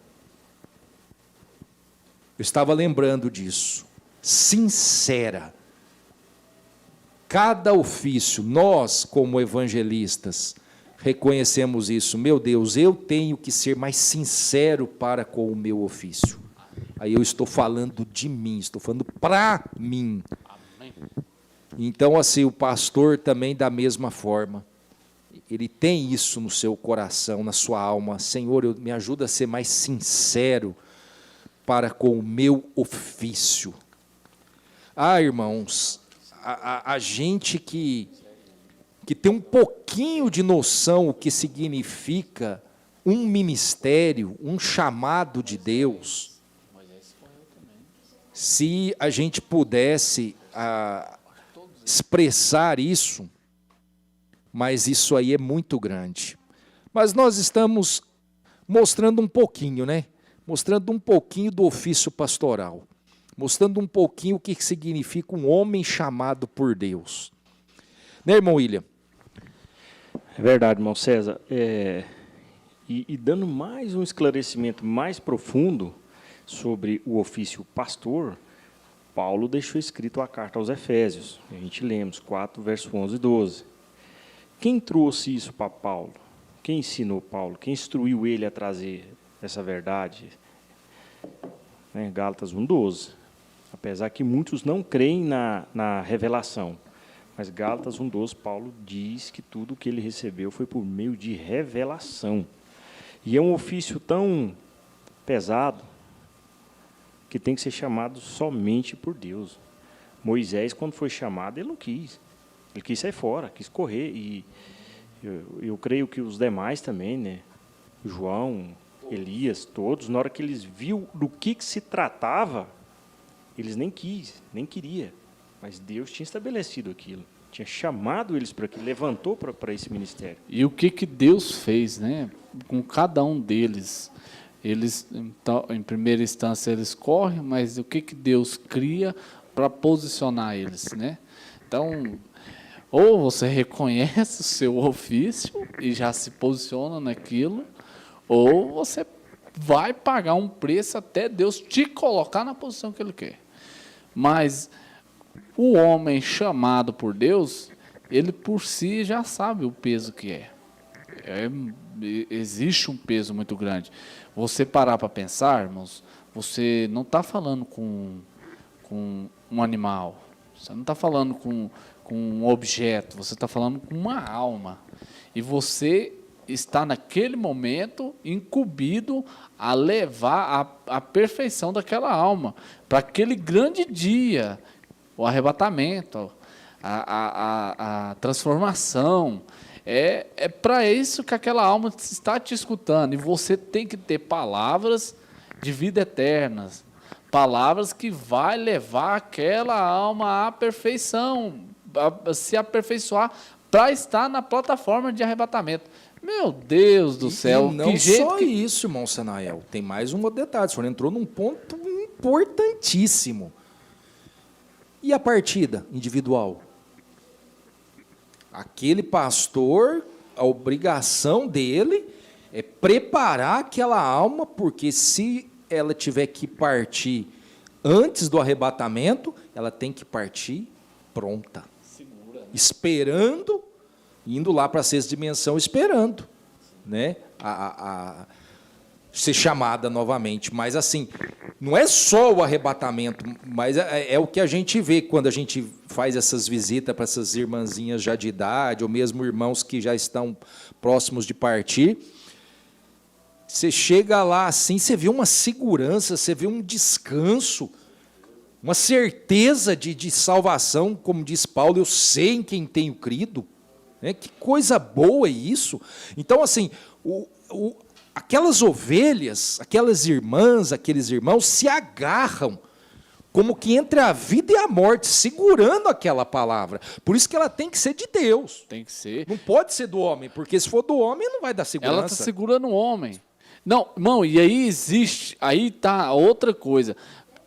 [SPEAKER 1] Eu estava lembrando disso. Sincera. Cada ofício, nós como evangelistas, reconhecemos isso. Meu Deus, eu tenho que ser mais sincero para com o meu ofício. Aí eu estou falando de mim, estou falando para mim. Amém. Então, assim, o pastor também da mesma forma. Ele tem isso no seu coração, na sua alma. Senhor, me ajuda a ser mais sincero para com o meu ofício. Ah, irmãos, a gente que tem um pouquinho de noção o que significa um ministério, um chamado de Deus, se a gente pudesse expressar isso, mas isso aí é muito grande. Mas nós estamos mostrando um pouquinho, né? Mostrando um pouquinho do ofício pastoral, mostrando um pouquinho o que significa um homem chamado por Deus. Né, irmão William?
[SPEAKER 2] É verdade, irmão César. E dando mais um esclarecimento mais profundo sobre o ofício pastor, Paulo deixou escrito a carta aos Efésios. A gente lemos 4, verso 11 e 12. Quem trouxe isso para Paulo? Quem ensinou Paulo? Quem instruiu ele a trazer essa verdade? Gálatas 1:12. Apesar que muitos não creem na revelação. Mas Gálatas 1:12, Paulo diz que tudo o que ele recebeu foi por meio de revelação. E é um ofício tão pesado que tem que ser chamado somente por Deus. Moisés, quando foi chamado, ele não quis. Ele quis sair fora, quis correr. E eu creio que os demais também, né? João, Elias, todos, na hora que eles viram do que se tratava, eles nem queriam. Mas Deus tinha estabelecido aquilo, tinha chamado eles para aquilo, levantou para esse ministério.
[SPEAKER 3] E o que Deus fez, né? Com cada um deles. Eles, então, em primeira instância, eles correm, mas o que Deus cria para posicionar eles, né? Então, ou você reconhece o seu ofício e já se posiciona naquilo, ou você vai pagar um preço até Deus te colocar na posição que Ele quer. Mas o homem chamado por Deus, ele por si já sabe o peso que é. Existe um peso muito grande. Você parar para pensar, irmãos, você não está falando com um animal, você não está falando com um objeto, você está falando com uma alma. E você está naquele momento incumbido a levar à perfeição daquela alma, para aquele grande dia, o arrebatamento, a transformação. É para isso que aquela alma está te escutando, e você tem que ter palavras de vida eterna, palavras que vai levar aquela alma à perfeição, a se aperfeiçoar, para estar na plataforma de arrebatamento. Meu Deus do céu,
[SPEAKER 1] E não
[SPEAKER 3] que jeito
[SPEAKER 1] só
[SPEAKER 3] que...
[SPEAKER 1] isso, irmão Sanael. Tem mais um detalhe. O senhor entrou num ponto importantíssimo. E a partida individual? Aquele pastor, a obrigação dele é preparar aquela alma, porque se ela tiver que partir antes do arrebatamento, ela tem que partir pronta. Esperando, indo lá para a sexta dimensão, esperando, né? Ser chamada novamente. Mas assim, não é só o arrebatamento, mas é o que a gente vê quando a gente faz essas visitas para essas irmãzinhas já de idade, ou mesmo irmãos que já estão próximos de partir. Você chega lá assim, você vê uma segurança, você vê um descanso, uma certeza de salvação, como diz Paulo, eu sei em quem tenho crido. Né? Que coisa boa é isso. Então, assim, aquelas ovelhas, aquelas irmãs, aqueles irmãos se agarram como que entre a vida e a morte, segurando aquela palavra. Por isso que ela tem que ser de Deus.
[SPEAKER 3] Tem que ser.
[SPEAKER 1] Não pode ser do homem, porque se for do homem, não vai dar segurança.
[SPEAKER 3] Ela está segurando o homem. Não, irmão, e aí existe, aí tá outra coisa,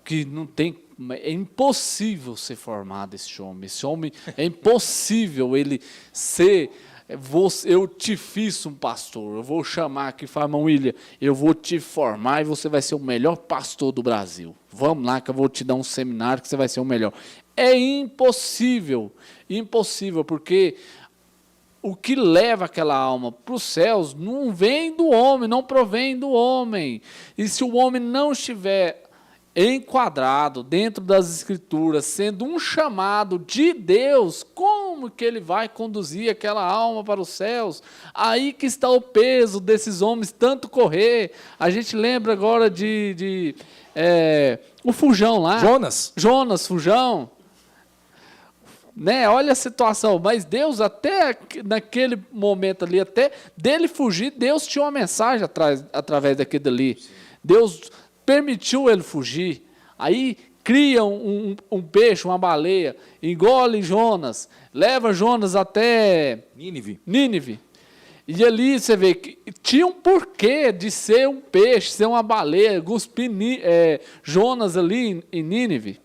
[SPEAKER 3] que não tem, é impossível ser formado esse homem. Esse homem, é impossível ele ser, eu te fiz um pastor, eu vou chamar aqui, fala, irmão William, eu vou te formar e você vai ser o melhor pastor do Brasil. Vamos lá que eu vou te dar um seminário que você vai ser o melhor. É impossível, impossível, porque... O que leva aquela alma para os céus não vem do homem, não provém do homem. E se o homem não estiver enquadrado dentro das Escrituras, sendo um chamado de Deus, como que ele vai conduzir aquela alma para os céus? Aí que está o peso desses homens tanto correr. A gente lembra agora o Fujão lá. Jonas Fujão. Né? Olha a situação, mas Deus até naquele momento ali, até dele fugir, Deus tinha uma mensagem através daquilo ali. Deus permitiu ele fugir, aí cria um peixe, uma baleia, engole Jonas, leva Jonas até Nínive. E ali você vê que tinha um porquê de ser um peixe, ser uma baleia, cuspir Jonas ali em Nínive.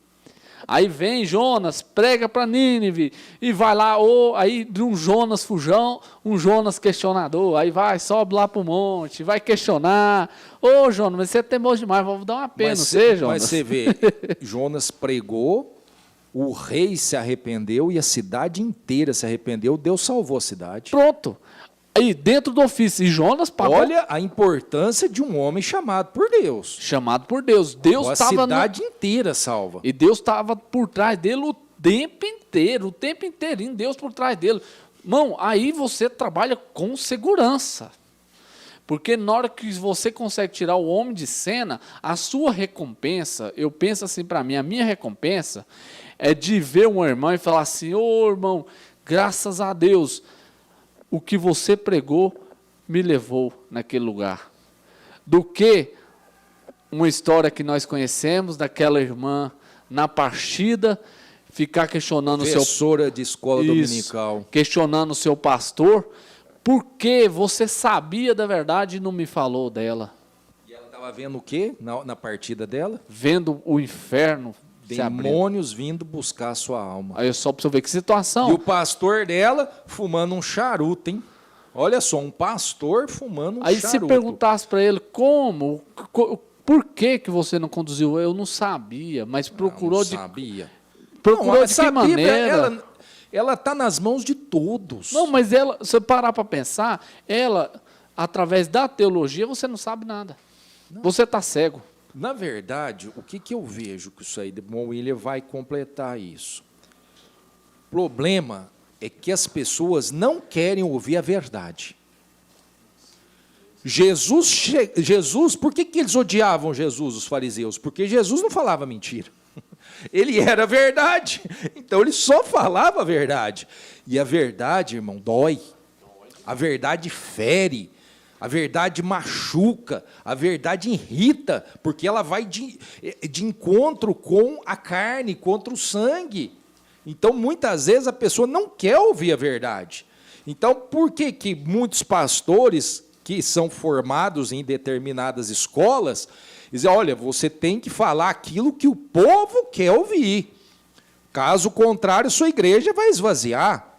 [SPEAKER 3] Aí vem Jonas, prega para Nínive, e vai lá, aí de um Jonas Fujão, um Jonas questionador, aí sobe lá para o monte, vai questionar, Jonas, mas você é teimoso demais, vou dar uma pena, não sei, Jonas?
[SPEAKER 1] Mas você vê, Jonas pregou, o rei se arrependeu e a cidade inteira se arrependeu, Deus salvou a cidade.
[SPEAKER 3] Pronto. Aí, dentro do ofício, e Jonas pagou...
[SPEAKER 1] Olha a importância de um homem chamado por Deus.
[SPEAKER 3] Chamado por Deus. Deus estava...
[SPEAKER 1] A cidade inteira salva.
[SPEAKER 3] E Deus estava por trás dele o tempo inteirinho, Deus por trás dele. Irmão, aí você trabalha com segurança. Porque na hora que você consegue tirar o homem de cena, a sua recompensa, eu penso assim para mim, a minha recompensa é de ver uma irmã e falar assim, irmão, graças a Deus... O que você pregou me levou naquele lugar. Do que uma história que nós conhecemos daquela irmã na partida, ficar questionando
[SPEAKER 1] professora de escola dominical.
[SPEAKER 3] Questionando o seu pastor, por que você sabia da verdade e não me falou dela?
[SPEAKER 1] E ela estava vendo o quê na partida dela?
[SPEAKER 3] Vendo o inferno.
[SPEAKER 1] Demônios vindo buscar a sua alma.
[SPEAKER 3] Aí só para você ver que situação.
[SPEAKER 1] E o pastor dela fumando um charuto, hein? Olha só, um pastor fumando um charuto.
[SPEAKER 3] Aí se perguntasse para ele por que você não conduziu? Eu não sabia, mas procurou
[SPEAKER 1] não sabia.
[SPEAKER 3] Procurou de que maneira?
[SPEAKER 1] Ela está nas mãos de todos.
[SPEAKER 3] Não, mas ela, se você parar para pensar, ela, através da teologia, você não sabe nada. Não. Você está cego.
[SPEAKER 1] Na verdade, o que eu vejo que isso aí, o William vai completar isso. O problema é que as pessoas não querem ouvir a verdade. Jesus, por que eles odiavam Jesus, os fariseus? Porque Jesus não falava mentira. Ele era a verdade. Então ele só falava a verdade. E a verdade, irmão, dói. A verdade fere. A verdade machuca. A verdade irrita. Porque ela vai de encontro com a carne, contra o sangue. Então, muitas vezes, a pessoa não quer ouvir a verdade. Então, por que muitos pastores que são formados em determinadas escolas dizem, olha, você tem que falar aquilo que o povo quer ouvir. Caso contrário, sua igreja vai esvaziar.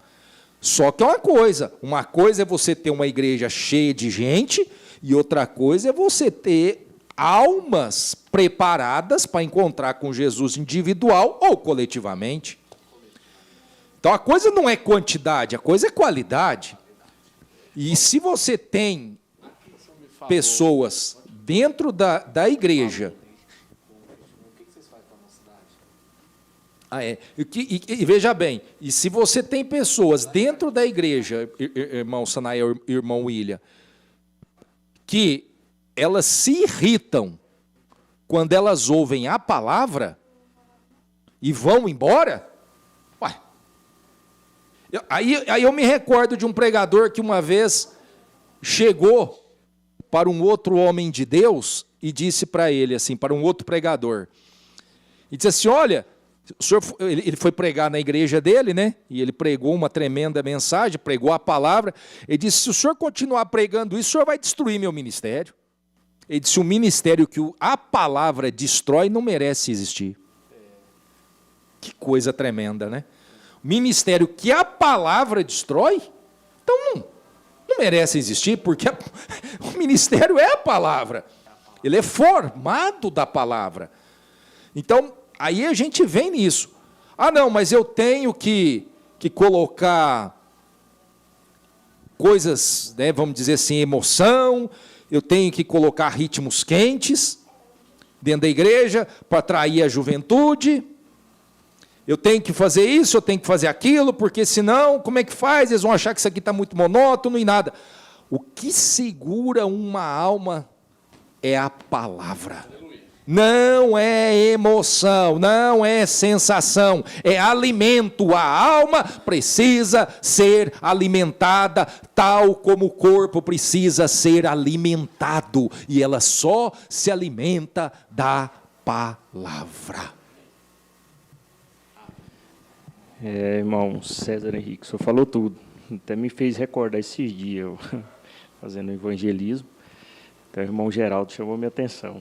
[SPEAKER 1] Só que é uma coisa é você ter uma igreja cheia de gente, e outra coisa é você ter almas preparadas para encontrar com Jesus individual ou coletivamente. Então a coisa não é quantidade, a coisa é qualidade. E se você tem pessoas dentro da igreja. E veja bem, e se você tem pessoas dentro da igreja, irmão Sanael, irmão William, que elas se irritam quando elas ouvem a palavra e vão embora, ué. Aí eu me recordo de um pregador que uma vez chegou para um outro homem de Deus e disse para ele, assim, para um outro pregador, e disse assim, olha, o senhor, ele foi pregar na igreja dele, né? E ele pregou uma tremenda mensagem, pregou a palavra. Ele disse, se o senhor continuar pregando isso, o senhor vai destruir meu ministério. Ele disse, o ministério que a palavra destrói não merece existir. Que coisa tremenda, né? O ministério que a palavra destrói, então não merece existir, porque o ministério é a palavra. Ele é formado da palavra. Então, aí a gente vem nisso. Ah, não, mas eu tenho que colocar coisas, né, vamos dizer assim, emoção, eu tenho que colocar ritmos quentes dentro da igreja para atrair a juventude. Eu tenho que fazer isso, eu tenho que fazer aquilo, porque senão, como é que faz? Eles vão achar que isso aqui está muito monótono e nada. O que segura uma alma é a palavra. Não é emoção, não é sensação, é alimento. A alma precisa ser alimentada, tal como o corpo precisa ser alimentado. E ela só se alimenta da palavra.
[SPEAKER 2] Irmão César Henrique, o senhor falou tudo. Até me fez recordar esses dias, eu fazendo evangelismo. Então, o irmão Geraldo chamou minha atenção,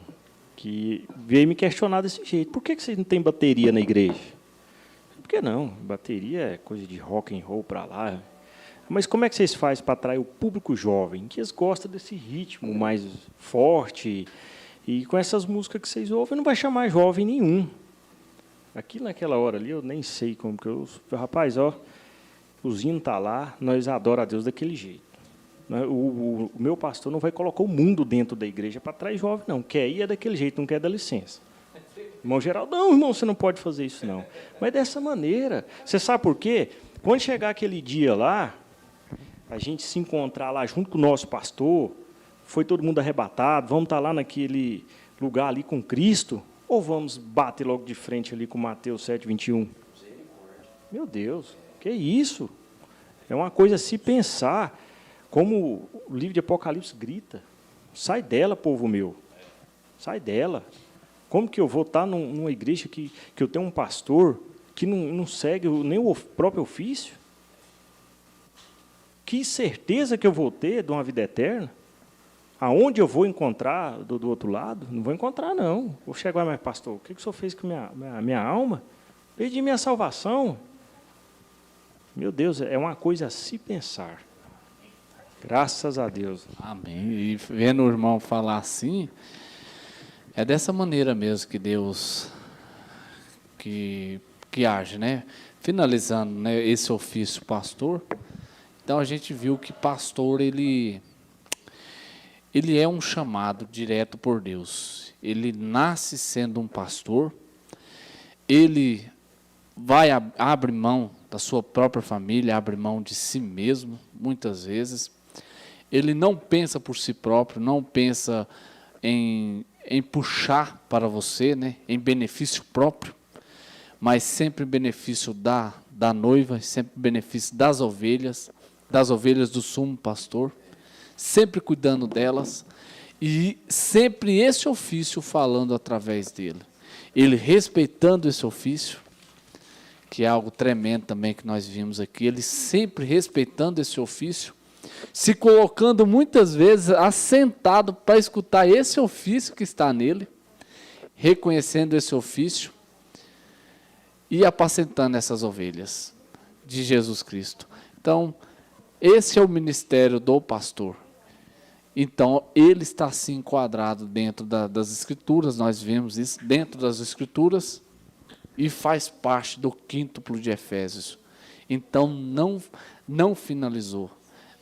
[SPEAKER 2] que veio me questionar desse jeito. Por que vocês não têm bateria na igreja? Por que não? Bateria é coisa de rock and roll para lá. Mas como é que vocês fazem para atrair o público jovem, que eles gostam desse ritmo mais forte, e com essas músicas que vocês ouvem, não vai chamar jovem nenhum. Aqui naquela hora ali, eu nem sei como que eu... Rapaz, ó, o Zinho está lá, nós adoramos a Deus daquele jeito. O meu pastor não vai colocar o mundo dentro da igreja para atrair jovem, não. Quer ir é daquele jeito, não quer dar licença. Irmão Geraldo, não, irmão, você não pode fazer isso, não. Mas dessa maneira. Você sabe por quê? Quando chegar aquele dia lá, a gente se encontrar lá junto com o nosso pastor, foi todo mundo arrebatado, vamos estar lá naquele lugar ali com Cristo, ou vamos bater logo de frente ali com Mateus 7:21? Meu Deus, que isso? É uma coisa a se pensar, como o livro de Apocalipse grita. Sai dela, povo meu. Sai dela. Como que eu vou estar numa igreja que eu tenho um pastor que não segue nem o próprio ofício? Que certeza que eu vou ter de uma vida eterna? Aonde eu vou encontrar do outro lado? Não vou encontrar, não. Vou chegar, mas pastor, o que o senhor fez com a minha alma? Perdi minha salvação. Meu Deus, é uma coisa a se pensar. Graças a Deus.
[SPEAKER 3] Amém. E vendo o irmão falar assim, é dessa maneira mesmo que Deus que age, né? Finalizando, né, esse ofício pastor, então a gente viu que pastor, ele é um chamado direto por Deus. Ele nasce sendo um pastor, ele abre mão da sua própria família, abre mão de si mesmo, muitas vezes. Ele não pensa por si próprio, não pensa em puxar para você, né, em benefício próprio, mas sempre em benefício da noiva, sempre em benefício das ovelhas do sumo pastor, sempre cuidando delas, e sempre esse ofício falando através dele. Ele respeitando esse ofício, que é algo tremendo também que nós vimos aqui, ele sempre respeitando esse ofício, se colocando muitas vezes assentado para escutar esse ofício que está nele, reconhecendo esse ofício e apacentando essas ovelhas de Jesus Cristo. Então, esse é o ministério do pastor. Então, ele está assim enquadrado dentro das Escrituras, nós vemos isso dentro das Escrituras, e faz parte do quíntuplo de Efésios. Então, não finalizou.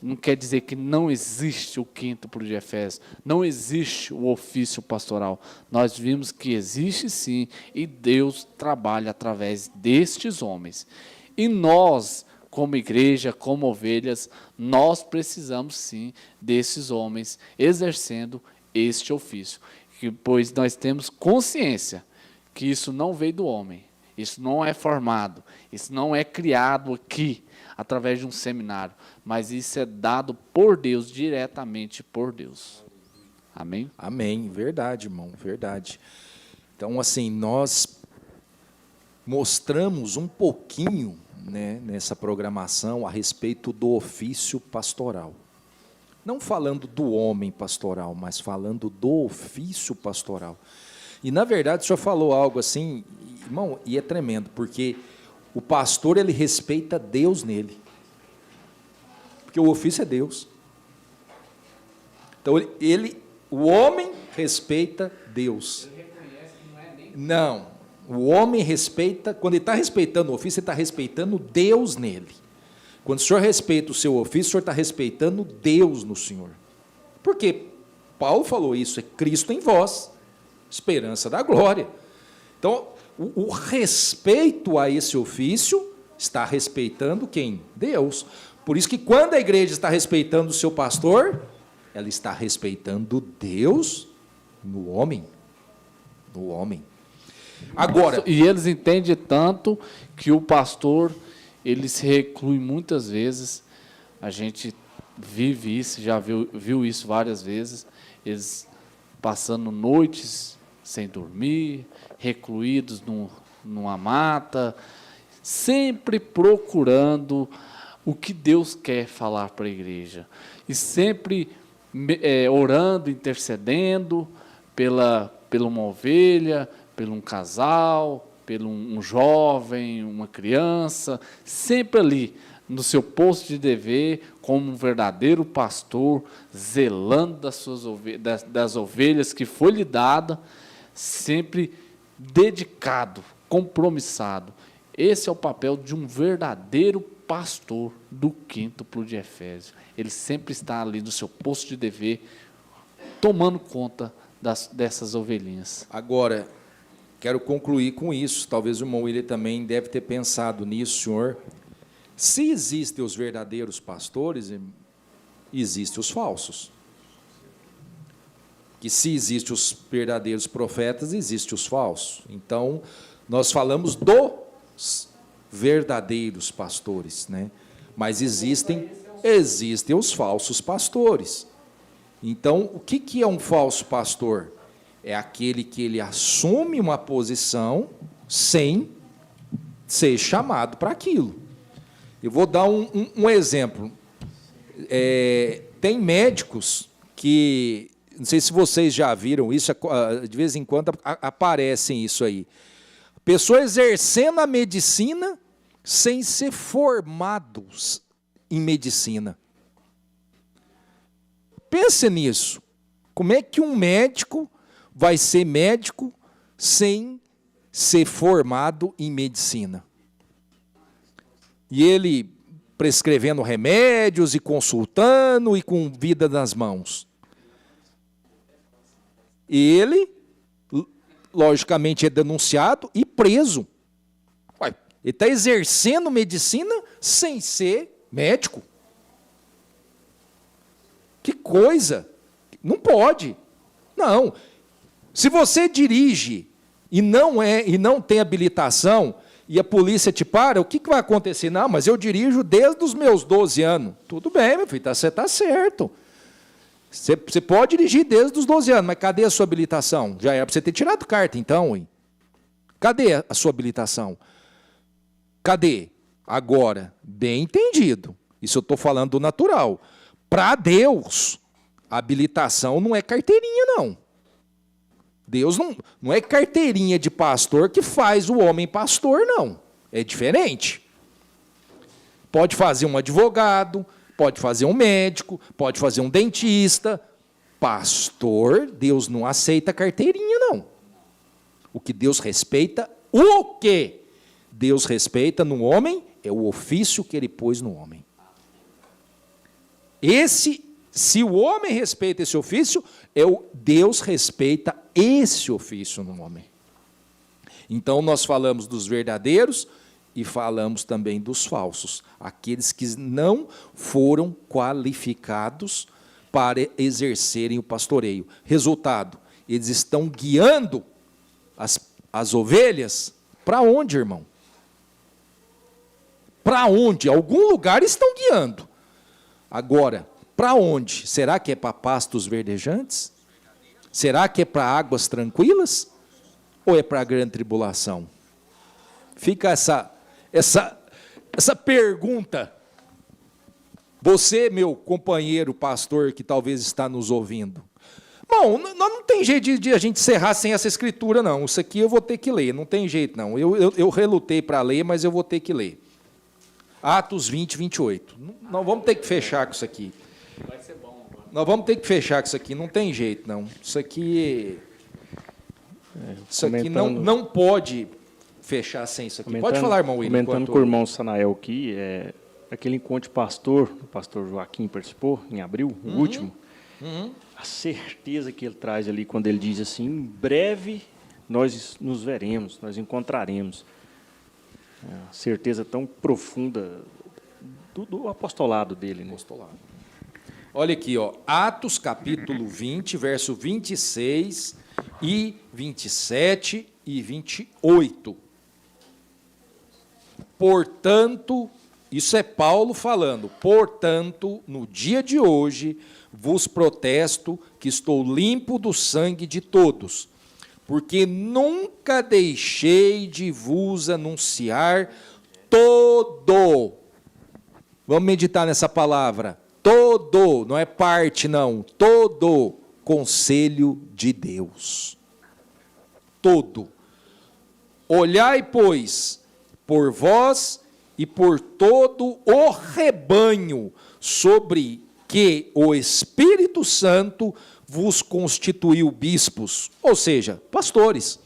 [SPEAKER 3] Não quer dizer que não existe o quíntuplo de Efésios, não existe o ofício pastoral. Nós vimos que existe sim, e Deus trabalha através destes homens. E nós, como igreja, como ovelhas, nós precisamos sim desses homens exercendo este ofício. Pois nós temos consciência que isso não veio do homem, isso não é formado, isso não é criado aqui, através de um seminário, mas isso é dado por Deus, diretamente por Deus. Amém?
[SPEAKER 1] Amém, verdade, irmão, verdade. Então, assim, nós mostramos um pouquinho, né, nessa programação a respeito do ofício pastoral. Não falando do homem pastoral, mas falando do ofício pastoral. E, na verdade, o senhor falou algo assim, irmão, e é tremendo, porque o pastor, ele respeita Deus nele. Porque o ofício é Deus. Então, o homem respeita Deus. Ele reconhece que não é nem... Não, o homem respeita, quando ele está respeitando o ofício, ele está respeitando Deus nele. Quando o senhor respeita o seu ofício, o senhor está respeitando Deus no senhor. Porque Paulo falou isso, é Cristo em vós, esperança da glória. Então, o respeito a esse ofício está respeitando quem? Deus. Por isso que quando a igreja está respeitando o seu pastor, ela está respeitando Deus no homem. No homem. Agora,
[SPEAKER 3] e eles entendem tanto que o pastor, ele se reclui muitas vezes. A gente vive isso, já viu isso várias vezes. Eles passando noites sem dormir, recluídos numa mata, sempre procurando o que Deus quer falar para a igreja. E sempre orando, intercedendo pela uma ovelha, pelo um casal, pelo um jovem, uma criança, sempre ali, no seu posto de dever, como um verdadeiro pastor, zelando das ovelhas que foi lhe dada, sempre dedicado, compromissado. Esse é o papel de um verdadeiro pastor do quíntuplo de Efésios. Ele sempre está ali no seu posto de dever, tomando conta dessas ovelhinhas.
[SPEAKER 1] Agora, quero concluir com isso. Talvez o irmão William também deve ter pensado nisso, senhor. Se existem os verdadeiros pastores, existem os falsos. Que se existem os verdadeiros profetas, existem os falsos. Então, nós falamos dos verdadeiros pastores, né? Mas existem os falsos pastores. Então, o que é um falso pastor? É aquele que ele assume uma posição sem ser chamado para aquilo. Eu vou dar um exemplo. Tem médicos que... Não sei se vocês já viram isso, de vez em quando aparecem isso aí. Pessoas exercendo a medicina sem ser formados em medicina. Pense nisso. Como é que um médico vai ser médico sem ser formado em medicina? E ele prescrevendo remédios e consultando e com vida nas mãos. Ele, logicamente, é denunciado e preso. Ué, ele está exercendo medicina sem ser médico. Que coisa! Não pode. Não. Se você dirige e não tem habilitação e a polícia te para, o que vai acontecer? Não, mas eu dirijo desde os meus 12 anos. Tudo bem, meu filho, você está certo. Você pode dirigir desde os 12 anos, mas cadê a sua habilitação? Já era para você ter tirado carta, então, hein? Cadê a sua habilitação? Cadê? Agora, bem entendido. Isso eu estou falando do natural. Para Deus, a habilitação não é carteirinha, não. Deus não é carteirinha de pastor que faz o homem pastor, não. É diferente. Pode fazer um advogado, pode fazer um médico, pode fazer um dentista. Pastor, Deus não aceita carteirinha, não. O que Deus respeita, o que Deus respeita no homem é o ofício que ele pôs no homem. Se o homem respeita esse ofício, Deus respeita esse ofício no homem. Então, nós falamos dos verdadeiros e falamos também dos falsos, aqueles que não foram qualificados para exercerem o pastoreio. Resultado, eles estão guiando as ovelhas para onde, irmão? Para onde? Algum lugar estão guiando. Agora, para onde? Será que é para pastos verdejantes? Será que é para águas tranquilas? Ou é para a grande tribulação? Fica essa pergunta. Você, meu companheiro pastor, que talvez está nos ouvindo. Bom, não tem jeito de a gente encerrar sem essa escritura, não. Isso aqui eu vou ter que ler, não tem jeito, não. Eu relutei para ler, mas eu vou ter que ler. Atos 20, 28. Nós vamos ter que fechar com isso aqui.
[SPEAKER 3] Vai ser bom.
[SPEAKER 1] Nós vamos ter que fechar com isso aqui, não tem jeito, não. Isso aqui não pode fechar sem isso aqui. Pode falar, irmão William.
[SPEAKER 2] Comentando com o irmão Sanael aqui, aquele encontro de pastor, o pastor Joaquim participou, em abril, o último, a certeza que ele traz ali, quando ele diz assim, em breve nós nos veremos, nós encontraremos. A certeza tão profunda do apostolado dele. Né?
[SPEAKER 1] Apostolado. Olha aqui, ó, Atos capítulo 20, verso 26 e 27 e 28. Portanto, isso é Paulo falando, portanto, no dia de hoje, vos protesto que estou limpo do sangue de todos, porque nunca deixei de vos anunciar todo. Vamos meditar nessa palavra. Todo, não é parte, não. Todo conselho de Deus. Todo. Olhai, pois, por vós e por todo o rebanho, sobre que o Espírito Santo vos constituiu bispos, ou seja, pastores,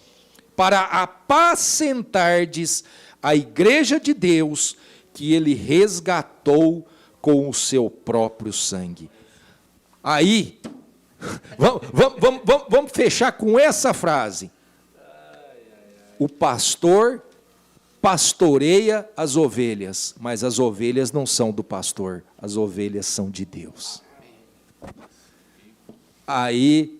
[SPEAKER 1] para apacentardes a igreja de Deus, que ele resgatou com o seu próprio sangue. Aí, vamos fechar com essa frase. O pastor pastoreia as ovelhas, mas as ovelhas não são do pastor, as ovelhas são de Deus. Aí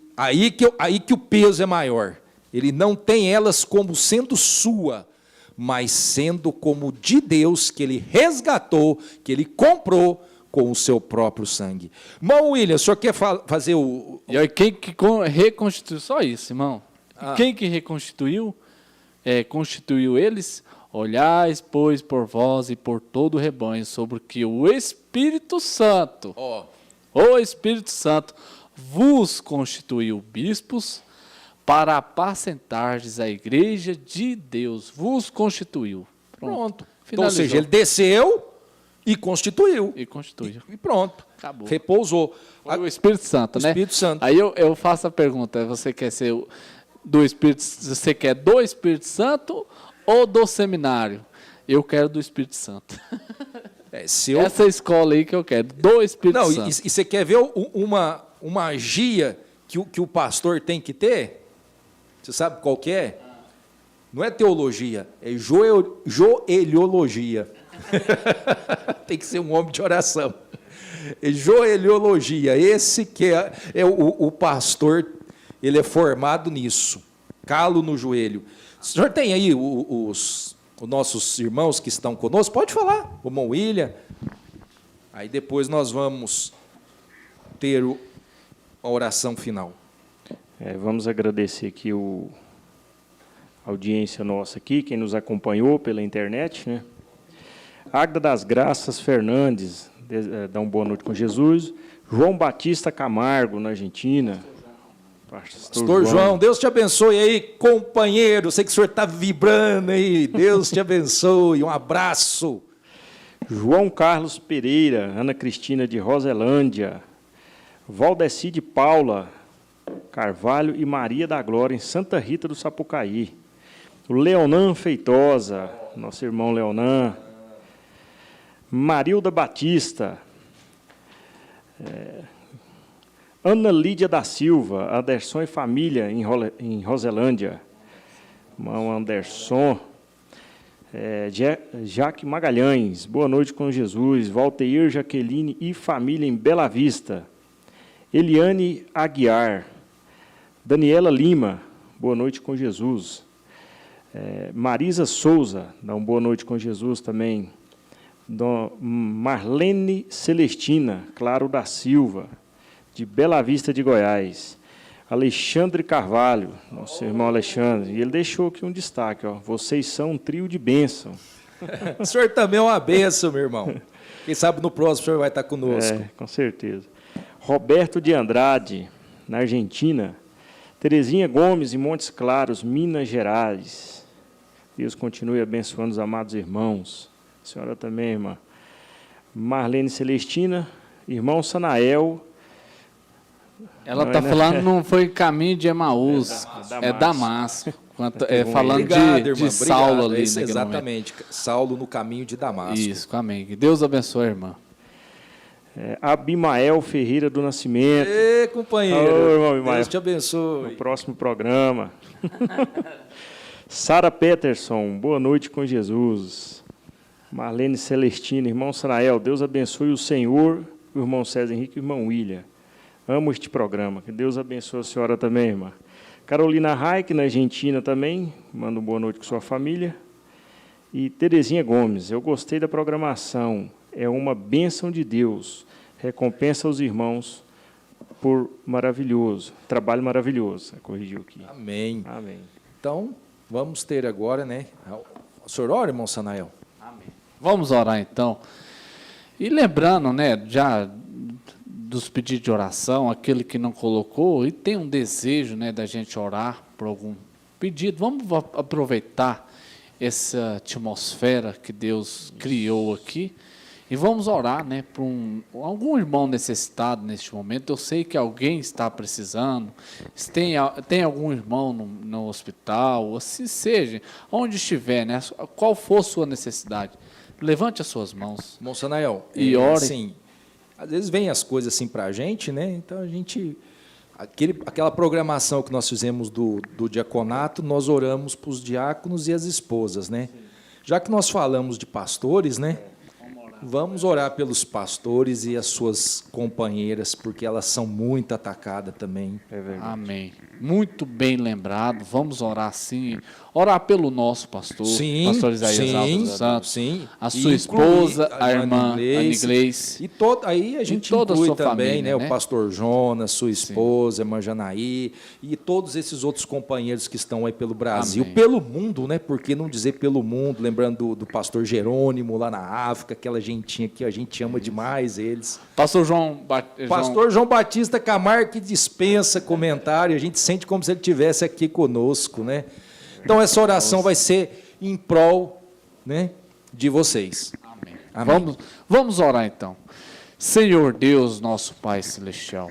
[SPEAKER 1] que o peso é maior. Ele não tem elas como sendo sua, mas sendo como de Deus, que ele resgatou, que ele comprou com o seu próprio sangue. Irmão William, o senhor quer fazer o...
[SPEAKER 3] E aí, quem que reconstituiu? Só isso, irmão. Quem que reconstituiu? Constituiu eles? Olhais, pois, por vós e por todo o rebanho, sobre que o Espírito Santo, o Espírito Santo, vos constituiu bispos para apacentardes a igreja de Deus. Vos constituiu.
[SPEAKER 1] Pronto. Então, ou seja, ele desceu e constituiu.
[SPEAKER 3] E constituiu.
[SPEAKER 1] E pronto.
[SPEAKER 3] Acabou.
[SPEAKER 1] Repousou.
[SPEAKER 3] Foi o Espírito Santo, né?
[SPEAKER 1] Espírito Santo.
[SPEAKER 3] Aí eu faço a pergunta, você quer ser do Espírito, você quer do Espírito Santo ou do seminário? Eu quero do Espírito Santo. Essa escola aí que eu quero, do Espírito Santo.
[SPEAKER 1] E você quer ver uma magia que o pastor tem que ter? Você sabe qual que é? Não é teologia, é joelhologia. Tem que ser um homem de oração. Joelhologia, esse que é o pastor, ele é formado nisso. Calo no joelho. O senhor tem aí os nossos irmãos que estão conosco? Pode falar, o irmão William. Aí depois nós vamos ter a oração final.
[SPEAKER 2] Vamos agradecer aqui a audiência nossa aqui, quem nos acompanhou pela internet, né? Águeda das Graças Fernandes, dá uma boa noite com Jesus. João Batista Camargo, na Argentina.
[SPEAKER 1] Pastor João, Deus te abençoe aí, companheiro. Sei que o senhor está vibrando aí. Deus te abençoe. Um abraço.
[SPEAKER 2] João Carlos Pereira, Ana Cristina de Roselândia. Valdeci de Paula Carvalho e Maria da Glória, em Santa Rita do Sapucaí. O Leonan Feitosa, nosso irmão Leonan. Marilda Batista. Ana Lídia da Silva, Anderson e família, em Roselândia. Irmão Anderson. Jaque Magalhães, boa noite com Jesus. Valteir Jaqueline e família, em Bela Vista. Eliane Aguiar. Daniela Lima, boa noite com Jesus. Marisa Souza, dá uma boa noite com Jesus também. Marlene Celestina, Claro da Silva, de Bela Vista de Goiás. Alexandre Carvalho, nosso irmão Alexandre, e ele deixou aqui um destaque, ó, vocês são um trio de bênção.
[SPEAKER 1] O senhor também é uma bênção, meu irmão. Quem sabe no próximo o senhor vai estar conosco.
[SPEAKER 2] Com certeza. Roberto de Andrade, na Argentina. Terezinha Gomes, em Montes Claros, Minas Gerais. Deus continue abençoando os amados irmãos. A senhora também, irmã. Marlene Celestina, irmão Sanael.
[SPEAKER 3] Ela está falando não foi caminho de Emaús, é Damasco. Falando
[SPEAKER 1] Obrigado,
[SPEAKER 3] de Saulo ali.
[SPEAKER 1] Exatamente, Saulo no caminho de Damasco.
[SPEAKER 3] Isso, amém. Que Deus abençoe, irmã.
[SPEAKER 2] Abimael Ferreira do Nascimento.
[SPEAKER 1] Ê, companheiro,
[SPEAKER 2] irmão Abimael.
[SPEAKER 1] Deus te abençoe.
[SPEAKER 2] No próximo programa. Sara Peterson, boa noite com Jesus. Marlene Celestina, irmão Sanael, Deus abençoe o Senhor, o irmão César Henrique e o irmão William. Amo este programa, que Deus abençoe a senhora também, irmã. Carolina Raik, na Argentina também, manda uma boa noite com sua família. E Terezinha Gomes, eu gostei da programação, é uma bênção de Deus, recompensa aos irmãos por trabalho maravilhoso. Corrigiu aqui.
[SPEAKER 1] Amém.
[SPEAKER 2] Amém.
[SPEAKER 1] Então, vamos ter agora, né? O senhor ora, irmão Sanael?
[SPEAKER 3] Amém. Vamos orar, então. E lembrando, né, já dos pedidos de oração, aquele que não colocou, e tem um desejo, né, da gente orar por algum pedido, vamos aproveitar essa atmosfera que Deus criou aqui, e vamos orar, né, por algum irmão necessitado neste momento. Eu sei que alguém está precisando, se tem algum irmão no hospital, ou assim seja, onde estiver, né, qual for a sua necessidade, levante as suas mãos.
[SPEAKER 1] Irmão Sanael,
[SPEAKER 3] e ore.
[SPEAKER 1] Assim, às vezes vem as coisas assim para a gente, né? Então a gente, aquela programação que nós fizemos do diaconato, nós oramos para os diáconos e as esposas, né? Sim. Já que nós falamos de pastores, né? Vamos orar pelos pastores e as suas companheiras, porque elas são muito atacadas também.
[SPEAKER 2] É verdade.
[SPEAKER 3] Amém. Muito bem lembrado. Vamos orar sim. Orar pelo nosso pastor, pastor Isaías Alves dos Santos,
[SPEAKER 1] sim.
[SPEAKER 3] a sua esposa, a irmã Ana Iglesias.
[SPEAKER 1] E aí a gente inclui também, família, né, o pastor Jonas, sua esposa, a irmã Janaí, e todos esses outros companheiros que estão aí pelo Brasil,
[SPEAKER 3] Amém.
[SPEAKER 1] pelo mundo, né? Por que não dizer pelo mundo? Lembrando do pastor Jerônimo lá na África, aquela gentinha que a gente ama demais eles.
[SPEAKER 3] Pastor
[SPEAKER 1] João Batista Camargo, que dispensa comentário, a gente sente como se ele estivesse aqui conosco, né? Então, essa oração vai ser em prol, né, de vocês.
[SPEAKER 3] Amém.
[SPEAKER 1] Amém.
[SPEAKER 3] Vamos orar, então. Senhor Deus, nosso Pai Celestial.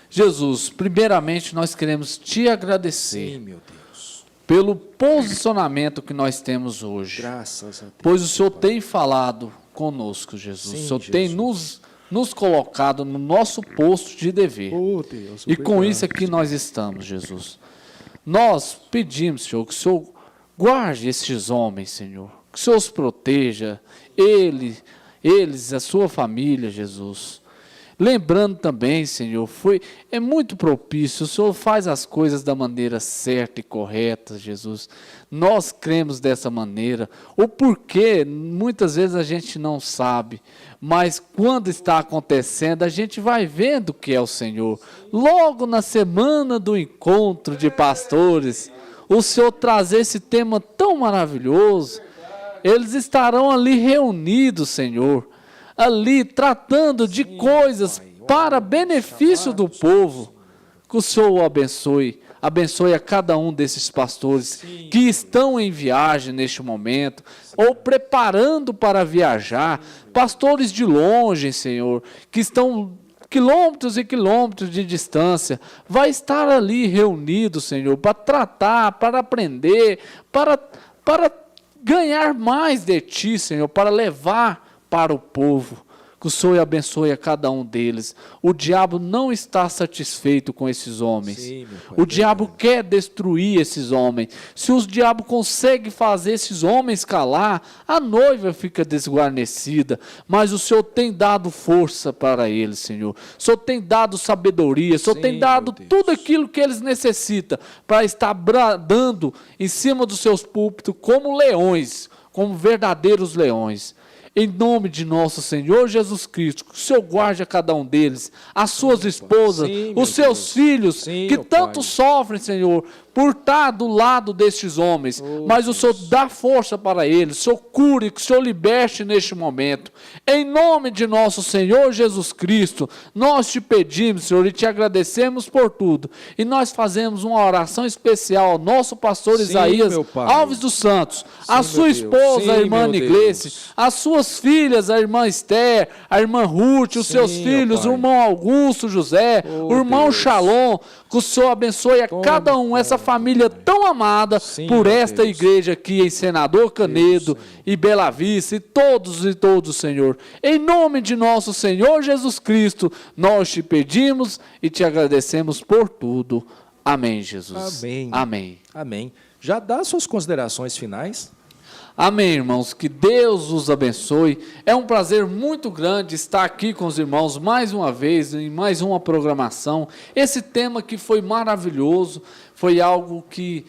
[SPEAKER 3] Jesus, primeiramente, nós queremos te agradecer.
[SPEAKER 1] Sim, meu Deus.
[SPEAKER 3] Pelo posicionamento que nós temos hoje.
[SPEAKER 1] Graças a Deus.
[SPEAKER 3] Pois o Senhor tem falado conosco, Jesus.
[SPEAKER 1] Sim,
[SPEAKER 3] o Senhor
[SPEAKER 1] Jesus.
[SPEAKER 3] tem nos colocado no nosso posto de dever.
[SPEAKER 1] Oh, Deus,
[SPEAKER 3] e com isso aqui nós estamos, Jesus. Nós pedimos, Senhor, que o Senhor guarde estes homens, Senhor. Que o Senhor os proteja, eles, a sua família, Jesus. Lembrando também, Senhor, é muito propício, o Senhor faz as coisas da maneira certa e correta, Jesus. Nós cremos dessa maneira. O porquê, muitas vezes a gente não sabe, mas quando está acontecendo, a gente vai vendo que é o Senhor. Logo na semana do encontro de pastores, o Senhor trazer esse tema tão maravilhoso, eles estarão ali reunidos, Senhor, ali tratando de coisas para benefício do povo. Que o Senhor o abençoe. Abençoe a cada um desses pastores que estão em viagem neste momento, ou preparando para viajar, pastores de longe, Senhor, que estão quilômetros e quilômetros de distância, vai estar ali reunido, Senhor, para tratar, para aprender, para ganhar mais de Ti, Senhor, para levar para o povo. Que o Senhor abençoe a cada um deles. O diabo não está satisfeito com esses homens. Sim, o diabo quer destruir esses homens. Se o diabo consegue fazer esses homens calar, a noiva fica desguarnecida. Mas o Senhor tem dado força para eles, Senhor. O Senhor tem dado sabedoria. O Senhor tem dado tudo aquilo que eles necessitam para estar bradando em cima dos seus púlpitos como leões, como verdadeiros leões. Em nome de nosso Senhor Jesus Cristo, que o Senhor guarde a cada um deles, as suas esposas, os seus filhos, que tanto sofrem, Senhor, por estar do lado destes homens. Mas o Senhor dá força para eles, o Senhor cure, que o Senhor liberte neste momento. Em nome de nosso Senhor Jesus Cristo, nós te pedimos, Senhor, e te agradecemos por tudo. E nós fazemos uma oração especial ao nosso pastor Isaías Alves dos Santos, a sua esposa, a irmã Niglece, as suas filhas, a irmã Esther, a irmã Ruth, os seus filhos, o irmão Augusto José, o irmão Shalom. Que o Senhor abençoe a cada um, essa família tão amada por esta igreja aqui em Senador Canedo e Bela Vista, e todos, Senhor. Em nome de nosso Senhor Jesus Cristo, nós te pedimos e te agradecemos por tudo. Amém, Jesus.
[SPEAKER 1] Amém.
[SPEAKER 3] Amém.
[SPEAKER 1] Amém. Já dá suas considerações finais?
[SPEAKER 3] Amém, irmãos, que Deus os abençoe. É um prazer muito grande estar aqui com os irmãos mais uma vez, em mais uma programação. Esse tema que foi maravilhoso, foi algo que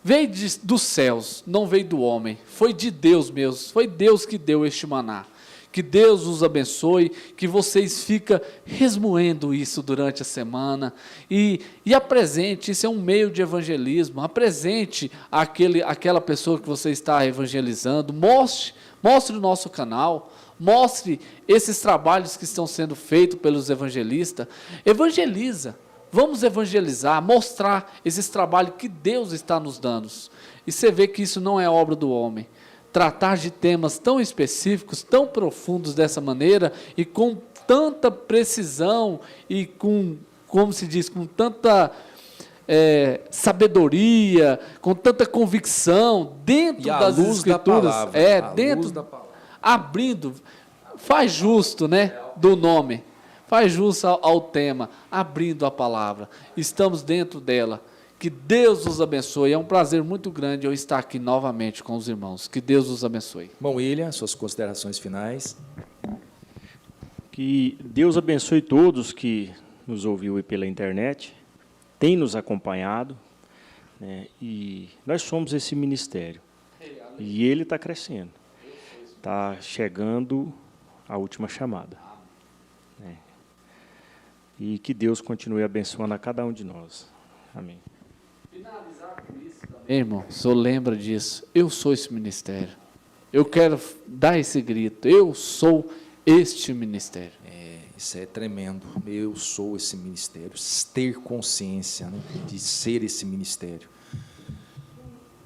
[SPEAKER 3] veio dos céus, não veio do homem, foi de Deus mesmo, foi Deus que deu este maná. Que Deus os abençoe, que vocês ficam resmoendo isso durante a semana e apresente, isso é um meio de evangelismo, apresente aquela pessoa que você está evangelizando, mostre o nosso canal, mostre esses trabalhos que estão sendo feitos pelos evangelistas, evangeliza, vamos evangelizar, mostrar esses trabalhos que Deus está nos dando, e você vê que isso não é obra do homem. Tratar de temas tão específicos, tão profundos dessa maneira e com tanta precisão e com, como se diz, com tanta sabedoria, com tanta convicção dentro das Escrituras, abrindo, faz justo, né, do nome, faz justo ao tema, abrindo a palavra, estamos dentro dela. Que Deus os abençoe. É um prazer muito grande eu estar aqui novamente com os irmãos. Que Deus os abençoe.
[SPEAKER 1] Irmão William, suas considerações finais.
[SPEAKER 2] Que Deus abençoe todos que nos ouviu pela internet, tem nos acompanhado, né, e nós somos esse ministério. E ele está crescendo. Está chegando a última chamada. Né? E que Deus continue abençoando a cada um de nós. Amém.
[SPEAKER 3] Finalizar com isso também, irmão, o senhor lembra disso, eu sou esse ministério, eu quero dar esse grito, eu sou este ministério.
[SPEAKER 1] Isso é tremendo, eu sou esse ministério, ter consciência, né, de ser esse ministério.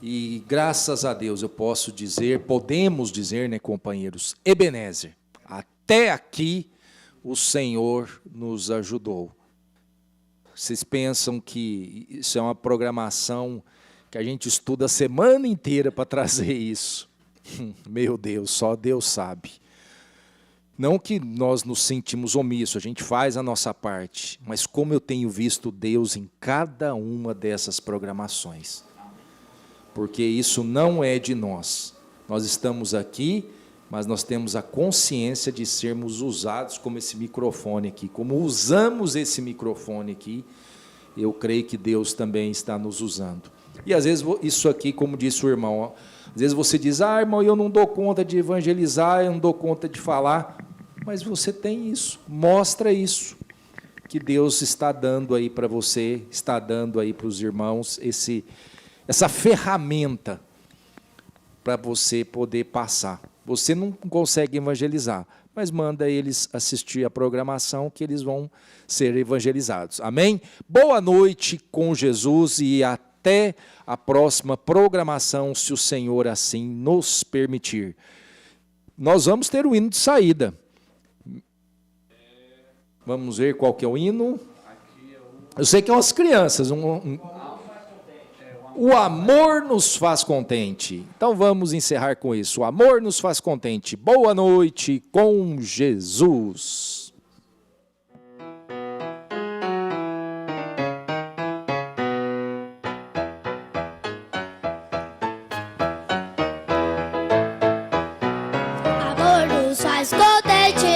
[SPEAKER 1] E graças a Deus eu posso dizer, podemos dizer, né, companheiros, Ebenezer, até aqui o Senhor nos ajudou. Vocês pensam que isso é uma programação que a gente estuda a semana inteira para trazer isso? Meu Deus, só Deus sabe. Não que nós nos sentimos omissos, a gente faz a nossa parte, mas como eu tenho visto Deus em cada uma dessas programações. Porque isso não é de nós. Nós estamos aqui, mas nós temos a consciência de sermos usados como esse microfone aqui. Como usamos esse microfone aqui, eu creio que Deus também está nos usando. E às vezes isso aqui, como disse o irmão, ó, às vezes você diz, irmão, eu não dou conta de evangelizar, eu não dou conta de falar, mas você tem isso, mostra isso, que Deus está dando aí para você, está dando aí para os irmãos, essa ferramenta para você poder passar. Você não consegue evangelizar, mas manda eles assistir a programação que eles vão ser evangelizados. Amém? Boa noite com Jesus e até a próxima programação, se o Senhor assim nos permitir. Nós vamos ter o hino de saída. Vamos ver qual que é o hino. Eu sei que é umas crianças. O amor nos faz contente. Então vamos encerrar com isso. O amor nos faz contente. Boa noite com Jesus.
[SPEAKER 5] Amor nos faz contente.